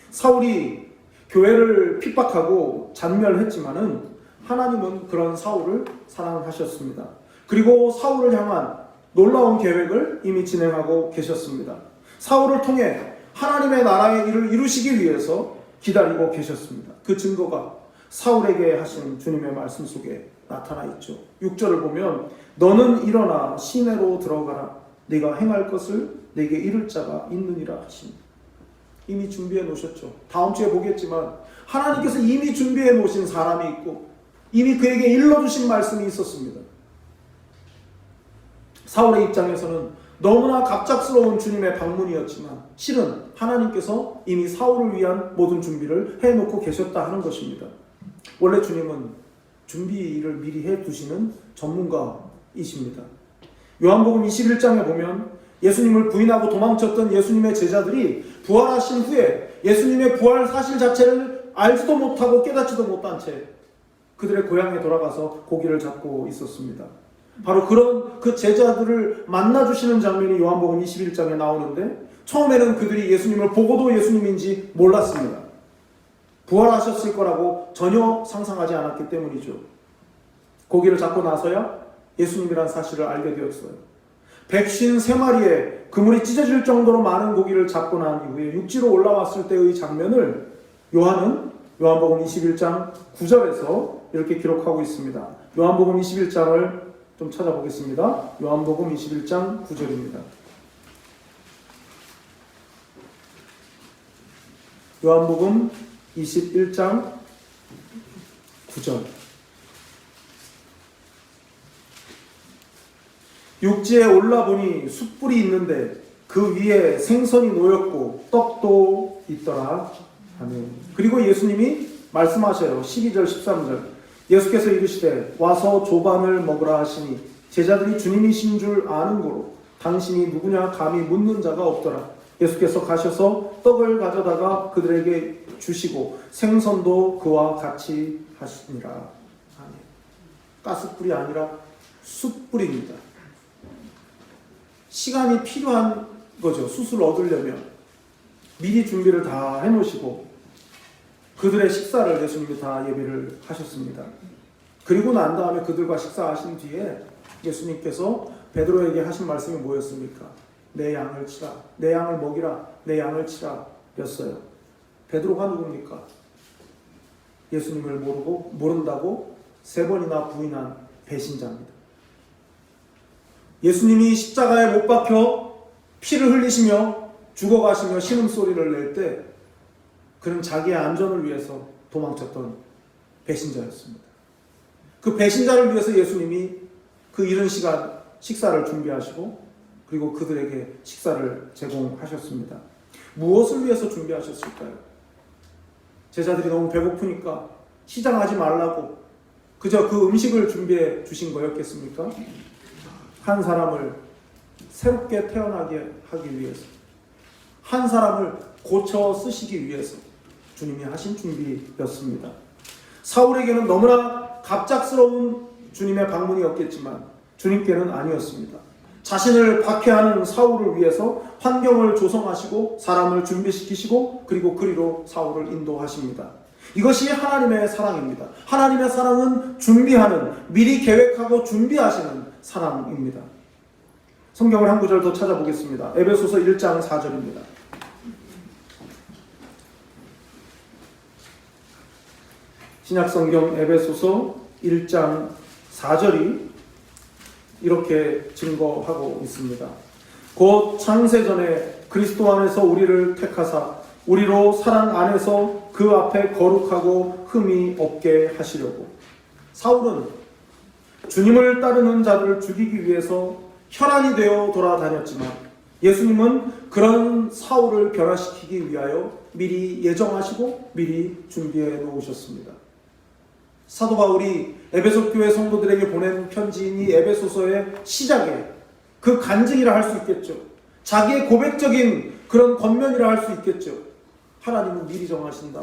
사울이 교회를 핍박하고 잔멸했지만은 하나님은 그런 사울을 사랑하셨습니다. 그리고 사울을 향한 놀라운 계획을 이미 진행하고 계셨습니다. 사울을 통해 하나님의 나라의 일을 이루시기 위해서 기다리고 계셨습니다. 그 증거가 사울에게 하신 주님의 말씀 속에 나타나 있죠. 6절을 보면 너는 일어나 시내로 들어가라. 네가 행할 것을 네게 이를 자가 있느니라 하십니다. 이미 준비해 놓으셨죠. 다음 주에 보겠지만 하나님께서 이미 준비해 놓으신 사람이 있고 이미 그에게 일러주신 말씀이 있었습니다. 사울의 입장에서는 너무나 갑작스러운 주님의 방문이었지만 실은 하나님께서 이미 사울을 위한 모든 준비를 해놓고 계셨다 하는 것입니다. 원래 주님은 준비를 미리 해두시는 전문가이십니다. 요한복음 21장에 보면 예수님을 부인하고 도망쳤던 예수님의 제자들이 부활하신 후에 예수님의 부활 사실 자체를 알지도 못하고 깨닫지도 못한 채 그들의 고향에 돌아가서 고기를 잡고 있었습니다. 바로 그런 그 제자들을 만나주시는 장면이 요한복음 21장에 나오는데 처음에는 그들이 예수님을 보고도 예수님인지 몰랐습니다. 부활하셨을 거라고 전혀 상상하지 않았기 때문이죠. 고기를 잡고 나서야 예수님이란 사실을 알게 되었어요. 153마리의 그물이 찢어질 정도로 많은 고기를 잡고 난 이후에 육지로 올라왔을 때의 장면을 요한은 요한복음 21장 9절에서 이렇게 기록하고 있습니다. 요한복음 21장을 좀 찾아보겠습니다. 요한복음 21장 9절입니다. 요한복음 21장 9절. 육지에 올라보니 숯불이 있는데 그 위에 생선이 놓였고 떡도 있더라. 아멘. 그리고 예수님이 말씀하셔요. 12절 13절. 예수께서 이르시되 와서 조반을 먹으라 하시니 제자들이 주님이신 줄 아는 고로 당신이 누구냐 감히 묻는 자가 없더라. 예수께서 가셔서 떡을 가져다가 그들에게 주시고 생선도 그와 같이 하시니라. 아멘. 가스불이 아니라 숯불입니다. 시간이 필요한 거죠. 숯을 얻으려면 미리 준비를 다 해놓으시고 그들의 식사를 예수님이 다 예비를 하셨습니다. 그리고 난 다음에 그들과 식사하신 뒤에 예수님께서 베드로에게 하신 말씀이 뭐였습니까? 내 양을 치라, 내 양을 먹이라, 내 양을 치라 였어요. 베드로가 누굽니까? 예수님을 모른다고 3번이나 부인한 배신자입니다. 예수님이 십자가에 못 박혀 피를 흘리시며 죽어가시며 신음소리를 낼 때 그는 자기의 안전을 위해서 도망쳤던 배신자였습니다. 그 배신자를 위해서 예수님이 그 이른 시간 식사를 준비하시고 그리고 그들에게 식사를 제공하셨습니다. 무엇을 위해서 준비하셨을까요? 제자들이 너무 배고프니까 시장하지 말라고 그저 그 음식을 준비해 주신 거였겠습니까? 한 사람을 새롭게 태어나게 하기 위해서, 한 사람을 고쳐 쓰시기 위해서 주님이 하신 준비였습니다. 사울에게는 너무나 갑작스러운 주님의 방문이었겠지만 주님께는 아니었습니다. 자신을 박해하는 사울을 위해서 환경을 조성하시고 사람을 준비시키시고 그리고 그리로 사울을 인도하십니다. 이것이 하나님의 사랑입니다. 하나님의 사랑은 준비하는, 미리 계획하고 준비하시는 사랑입니다. 성경을 한 구절 더 찾아보겠습니다. 에베소서 1장 4절입니다. 신약성경 에베소서 1장 4절이 이렇게 증거하고 있습니다. 곧 창세전에 그리스도 안에서 우리를 택하사 우리로 사랑 안에서 그 앞에 거룩하고 흠이 없게 하시려고. 사울은 주님을 따르는 자들을 죽이기 위해서 혈안이 되어 돌아다녔지만 예수님은 그런 사울을 변화시키기 위하여 미리 예정하시고 미리 준비해 놓으셨습니다. 사도 바울이 에베소 교회 성도들에게 보낸 편지인 이 에베소서의 시작에 그 간증이라 할 수 있겠죠. 자기의 고백적인 그런 권면이라 할 수 있겠죠. 하나님은 미리 정하신다.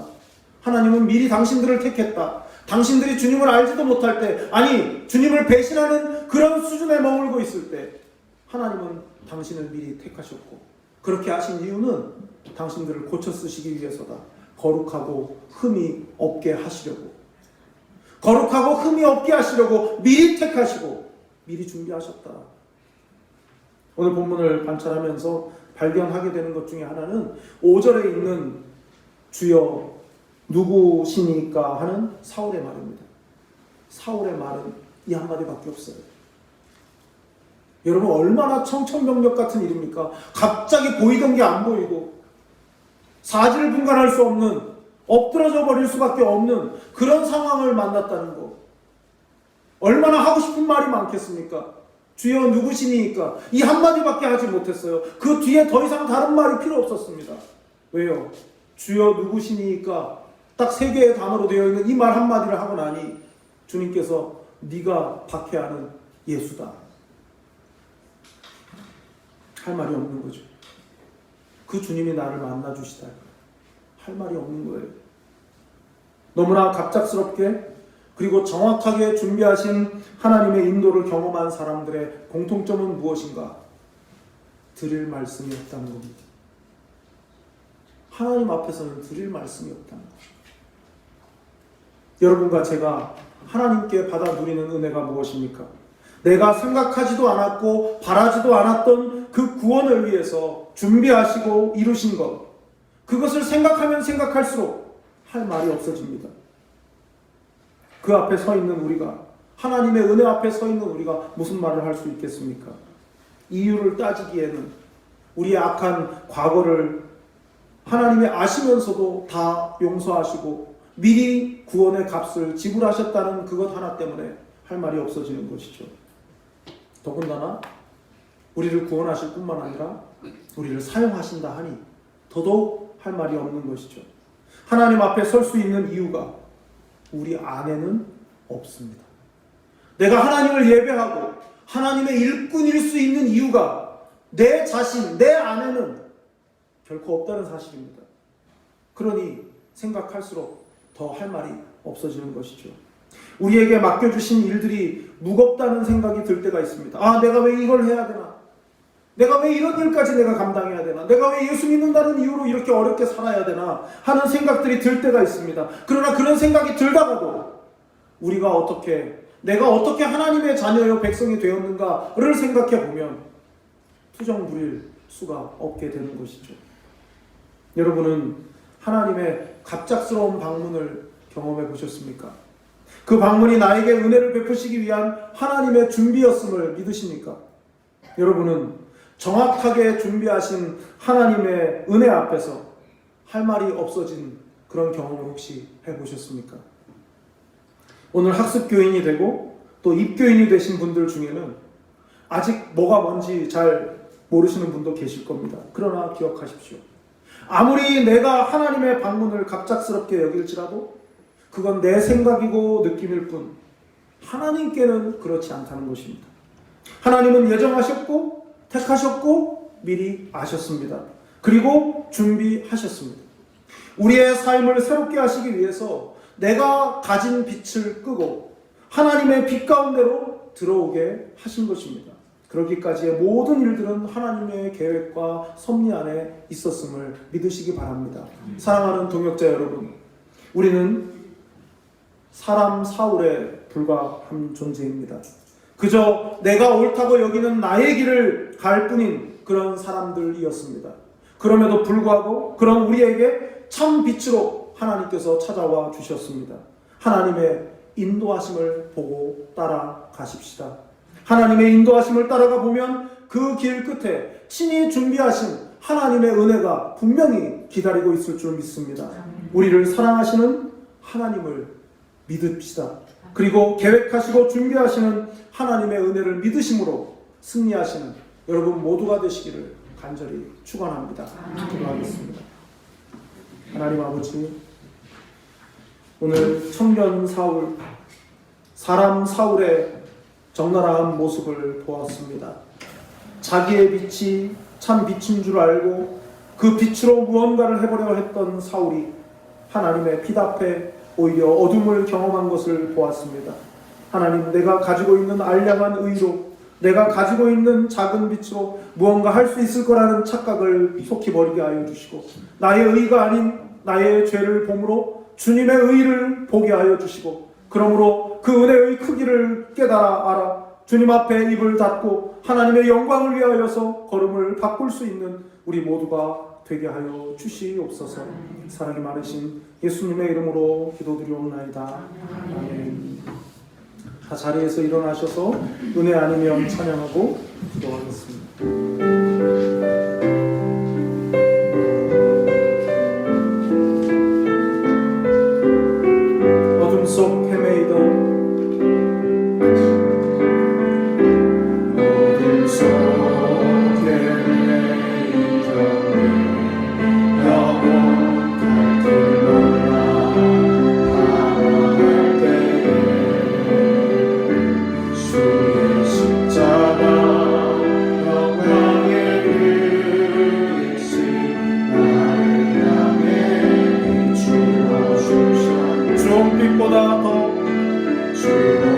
하나님은 미리 당신들을 택했다. 당신들이 주님을 알지도 못할 때, 아니 주님을 배신하는 그런 수준에 머물고 있을 때 하나님은 당신을 미리 택하셨고, 그렇게 하신 이유는 당신들을 고쳐 쓰시기 위해서다. 거룩하고 흠이 없게 하시려고, 거룩하고 흠이 없게 하시려고 미리 택하시고 미리 준비하셨다. 오늘 본문을 관찰하면서 발견하게 되는 것 중에 하나는 5절에 있는 주여 누구시니까 하는 사울의 말입니다. 사울의 말은 이 한마디밖에 없어요. 여러분, 얼마나 청천벽력 같은 일입니까? 갑자기 보이던 게 안 보이고 사지를 분간할 수 없는, 엎드러져 버릴 수밖에 없는 그런 상황을 만났다는 거. 얼마나 하고 싶은 말이 많겠습니까? 주여 누구시니까 이 한마디밖에 하지 못했어요. 그 뒤에 더 이상 다른 말이 필요 없었습니다. 왜요? 주여 누구시니까 딱 3개의 단어로 되어 있는 이 말 한마디를 하고 나니 주님께서 네가 박해하는 예수다 할 말이 없는 거죠. 그 주님이 나를 만나주시다 할 말이 없는 거예요. 너무나 갑작스럽게 그리고 정확하게 준비하신 하나님의 인도를 경험한 사람들의 공통점은 무엇인가? 드릴 말씀이 없다는 겁니다. 하나님 앞에서는 드릴 말씀이 없다는 거죠. 여러분과 제가 하나님께 받아 누리는 은혜가 무엇입니까? 내가 생각하지도 않았고 바라지도 않았던 그 구원을 위해서 준비하시고 이루신 것, 그것을 생각하면 생각할수록 할 말이 없어집니다. 그 앞에 서 있는 우리가, 하나님의 은혜 앞에 서 있는 우리가 무슨 말을 할 수 있겠습니까? 이유를 따지기에는 우리의 악한 과거를 하나님이 아시면서도 다 용서하시고 미리 구원의 값을 지불하셨다는 그것 하나 때문에 할 말이 없어지는 것이죠. 더군다나 우리를 구원하실 뿐만 아니라 우리를 사용하신다 하니 더더욱 할 말이 없는 것이죠. 하나님 앞에 설 수 있는 이유가 우리 안에는 없습니다. 내가 하나님을 예배하고 하나님의 일꾼일 수 있는 이유가 내 자신, 내 안에는 결코 없다는 사실입니다. 그러니 생각할수록 더 할 말이 없어지는 것이죠. 우리에게 맡겨주신 일들이 무겁다는 생각이 들 때가 있습니다. 아, 내가 왜 이걸 해야 되나? 내가 왜 이런 일까지 내가 감당해야 되나? 내가 왜 예수 믿는다는 이유로 이렇게 어렵게 살아야 되나? 하는 생각들이 들 때가 있습니다. 그러나 그런 생각이 들다가도 우리가 내가 어떻게 하나님의 자녀요 백성이 되었는가를 생각해 보면 투정 부릴 수가 없게 되는 것이죠. 여러분은 하나님의 갑작스러운 방문을 경험해 보셨습니까? 그 방문이 나에게 은혜를 베푸시기 위한 하나님의 준비였음을 믿으십니까? 여러분은 정확하게 준비하신 하나님의 은혜 앞에서 할 말이 없어진 그런 경험을 혹시 해보셨습니까? 오늘 학습교인이 되고 또 입교인이 되신 분들 중에는 아직 뭐가 뭔지 잘 모르시는 분도 계실 겁니다. 그러나 기억하십시오. 아무리 내가 하나님의 방문을 갑작스럽게 여길지라도 그건 내 생각이고 느낌일 뿐 하나님께는 그렇지 않다는 것입니다. 하나님은 예정하셨고 택하셨고 미리 아셨습니다. 그리고 준비하셨습니다. 우리의 삶을 새롭게 하시기 위해서 내가 가진 빛을 끄고 하나님의 빛 가운데로 들어오게 하신 것입니다. 그러기까지의 모든 일들은 하나님의 계획과 섭리 안에 있었음을 믿으시기 바랍니다. 사랑하는 동역자 여러분, 우리는 사람 사울에 불과한 존재입니다. 그저 내가 옳다고 여기는 나의 길을 갈 뿐인 그런 사람들이었습니다. 그럼에도 불구하고 그런 우리에게 참 빛으로 하나님께서 찾아와 주셨습니다. 하나님의 인도하심을 보고 따라가십시다. 하나님의 인도하심을 따라가 보면 그 길 끝에 친히 준비하신 하나님의 은혜가 분명히 기다리고 있을 줄 믿습니다. 우리를 사랑하시는 하나님을 믿읍시다. 그리고 계획하시고 준비하시는 하나님의 은혜를 믿으심으로 승리하시는 여러분 모두가 되시기를 간절히 축원합니다. 기도하겠습니다. 하나님 아버지, 오늘 청년 사울, 사람 사울의 적나라한 모습을 보았습니다. 자기의 빛이 참 빛인 줄 알고 그 빛으로 무언가를 해보려 했던 사울이 하나님의 빛 앞에 오히려 어둠을 경험한 것을 보았습니다. 하나님, 내가 가지고 있는 알량한 의로, 내가 가지고 있는 작은 빛으로 무언가 할 수 있을 거라는 착각을 속히 버리게 하여 주시고, 나의 의가 아닌 나의 죄를 보므로 주님의 의를 보게 하여 주시고, 그러므로 그 은혜의 크기를 깨달아 알아 주님 앞에 입을 닫고 하나님의 영광을 위하여서 걸음을 바꿀 수 있는 우리 모두가 되게 하여 주시옵소서. 사랑이 많으신 예수님의 이름으로 기도드리옵나이다. 아멘. 다 자리에서 일어나셔서 은혜 아니면 찬양하고 기도하겠습니다. 어둠 속 헤매이던 주홍빛보다 더 흐른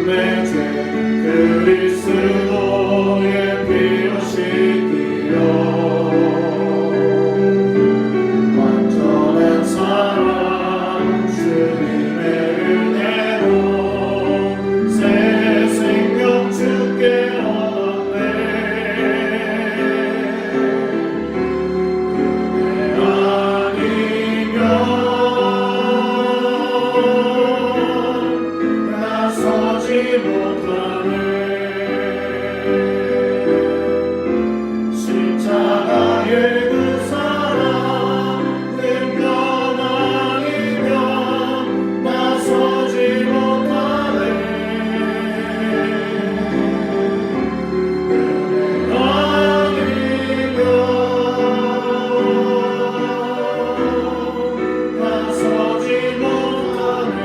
내 죄 그리스도의 피로 씻기려 완전한 사랑 주님의 은혜로 새 생명 주께 얻었네. 십자가의 그 사랑 능력 아니면 나서지 못하네. 은혜 아니면 나서지 못하네.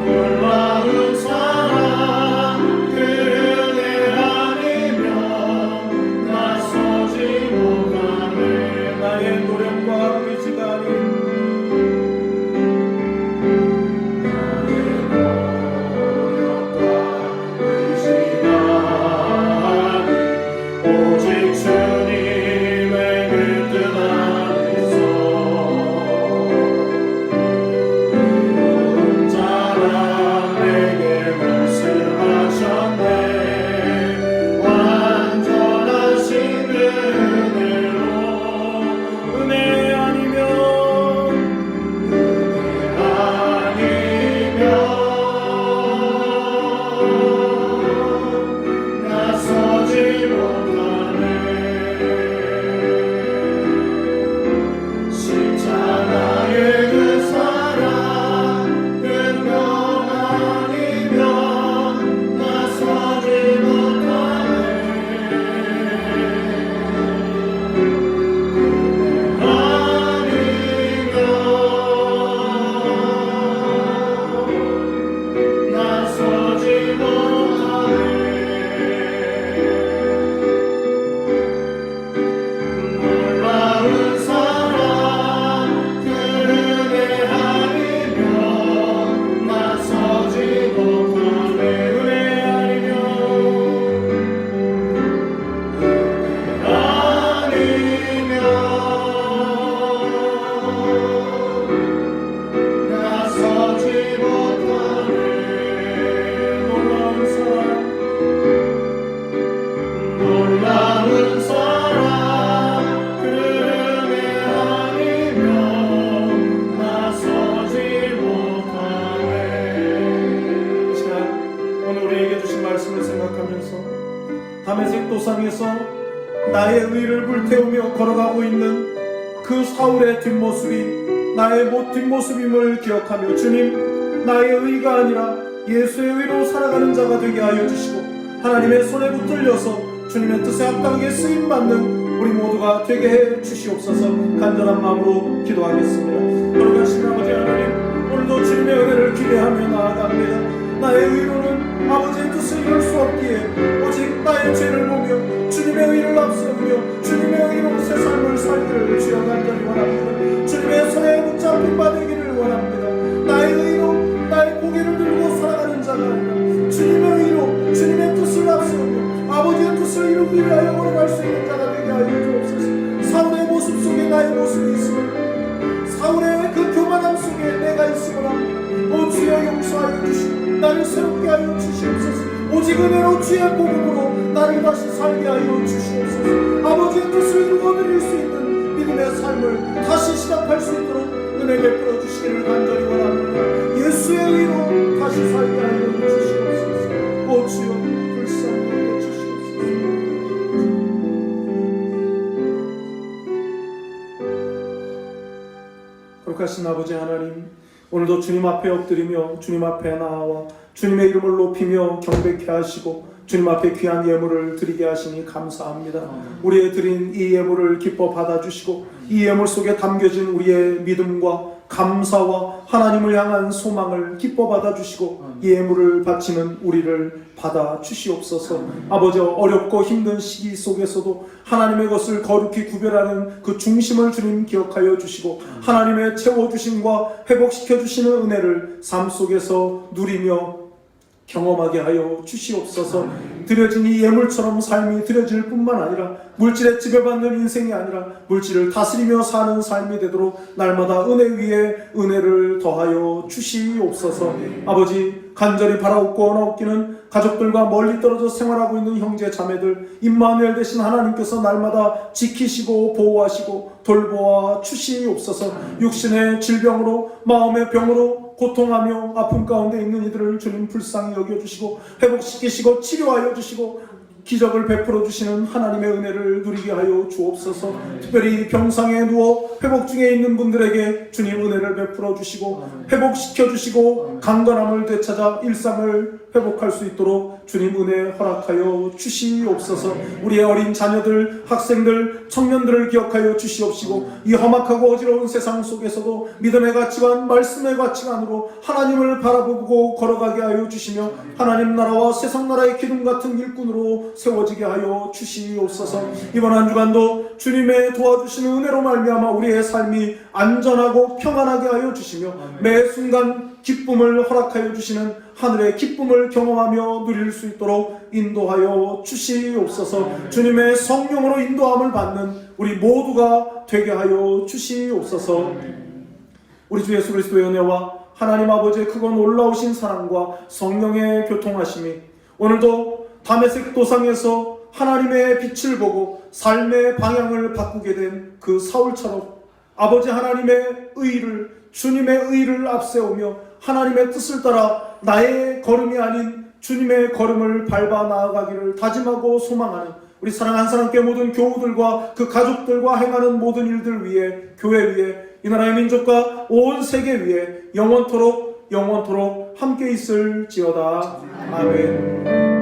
놀라운 사랑 그 은혜 아니면 나서지 못하네. 나의 노력과 의지가 아닌 나의 노력과 의지가 아닌 오직 주님의 그 뜻 안에서 내게 말씀하셨네. 완전하신 은혜로 은혜 아니면 나서지 못하네. 십자가의 그 사랑 능력 아니면 나서지 못하네. 아니면 나서지 못하네. 놀라운 사랑 그 은혜 아니면 나서지 못하네. 은혜 아니면 나서지 못하네. 놀라운 사랑 그 은혜 아니면 나서지 못하네. 자, 오늘 우리에게 주신 말씀을 생각하면서 다메섹 도상에서 나의 의를 불태우며 걸어가고 있는 그 사울의 뒷모습이 나의 뒷모습임을 기억하며, 주님, 나의 의가 아니라 예수의 의로 살아가는 자가 되게 하여 주시고 하나님의 손에 붙들려서 주님의 뜻에 합당하게 쓰임받는 우리 모두가 되게 해 주시옵소서. 간절한 마음으로 기도하겠습니다. 걸어가신 아버지 하나님, 오늘도 주님의 은혜를 기대하며 나아갑니다. 나의 의로는 아버지의 뜻을 이룰 수 없기에 오직 나의 죄를 보며 뜻을 이루기 위하여 걸어갈 수 있는 자가 되게 하여 주옵소서. 사울의 모습 속에 나의 모습이 있음을, 사울의 그 교만함 속에 내가 있음을 오 주여 용서하여 주시고 나를 새롭게 하여 주시옵소서. 오직 은혜로 주의 복음으로 나를 다시 살게 하여 주시옵소서. 아버지의 뜻을 이루어드릴 수 있는 믿음의 삶을 다시 시작할 수 있도록 은혜 베풀어 주시기를 간절히 원합니다. 예수의 의로 다시 살게 하여 주시옵소서. 오 주여 불쌍히 여겨 주시옵소서. 거룩하신 아버지 하나님, 오늘도 주님 앞에 엎드리며 주님 앞에 나와 주님의 이름을 높이며 경배케 하시고 주님 앞에 귀한 예물을 드리게 하시니 감사합니다. 우리의 드린 이 예물을 기뻐 받아주시고 이 예물 속에 담겨진 우리의 믿음과 감사와 하나님을 향한 소망을 기뻐 받아주시고 이 예물을 바치는 우리를 받아주시옵소서. 아버지, 어렵고 힘든 시기 속에서도 하나님의 것을 거룩히 구별하는 그 중심을 주님 기억하여 주시고 하나님의 채워주심과 회복시켜주시는 은혜를 삶 속에서 누리며 경험하게 하여 주시옵소서. 드려진 이 예물처럼 삶이 드려질 뿐만 아니라 물질에 지배받는 인생이 아니라 물질을 다스리며 사는 삶이 되도록 날마다 은혜 위에 은혜를 더하여 주시옵소서. 아버지, 간절히 바라옵고 원하옵기는 가족들과 멀리 떨어져 생활하고 있는 형제 자매들 임마누엘 되신 하나님께서 날마다 지키시고 보호하시고 돌보아 주시옵소서. 육신의 질병으로 마음의 병으로 고통하며 아픔 가운데 있는 이들을 주님 불쌍히 여겨주시고 회복시키시고 치료하여 주시고 기적을 베풀어 주시는 하나님의 은혜를 누리게 하여 주옵소서. 특별히 병상에 누워 회복 중에 있는 분들에게 주님 은혜를 베풀어 주시고 회복시켜 주시고 강건함을 되찾아 일상을 회복할 수 있도록 주님 은혜 허락하여 주시옵소서. 우리의 어린 자녀들, 학생들, 청년들을 기억하여 주시옵시고 이 험악하고 어지러운 세상 속에서도 믿음의 가치관, 말씀의 가치관으로 하나님을 바라보고 걸어가게 하여 주시며 하나님 나라와 세상 나라의 기둥 같은 일꾼으로 세워지게 하여 주시옵소서. 이번 한 주간도 주님의 도와주시는 은혜로 말미암아 우리의 삶이 안전하고 평안하게 하여 주시며 매 순간 기쁨을 허락하여 주시는 하늘의 기쁨을 경험하며 누릴 수 있도록 인도하여 주시옵소서. 주님의 성령으로 인도함을 받는 우리 모두가 되게 하여 주시옵소서. 우리 주 예수 그리스도의 은혜와 하나님 아버지의 크고 놀라우신 사랑과 성령의 교통하심이 오늘도 다메섹 도상에서 하나님의 빛을 보고 삶의 방향을 바꾸게 된 그 사울처럼 아버지 하나님의 의를, 주님의 의를 앞세우며 하나님의 뜻을 따라 나의 걸음이 아닌 주님의 걸음을 밟아 나아가기를 다짐하고 소망하는 우리 사랑하는 사랑교회 모든 교우들과 그 가족들과 행하는 모든 일들 위해, 교회 위에, 이 나라의 민족과 온 세계 위에 영원토록 함께 있을지어다. 아멘.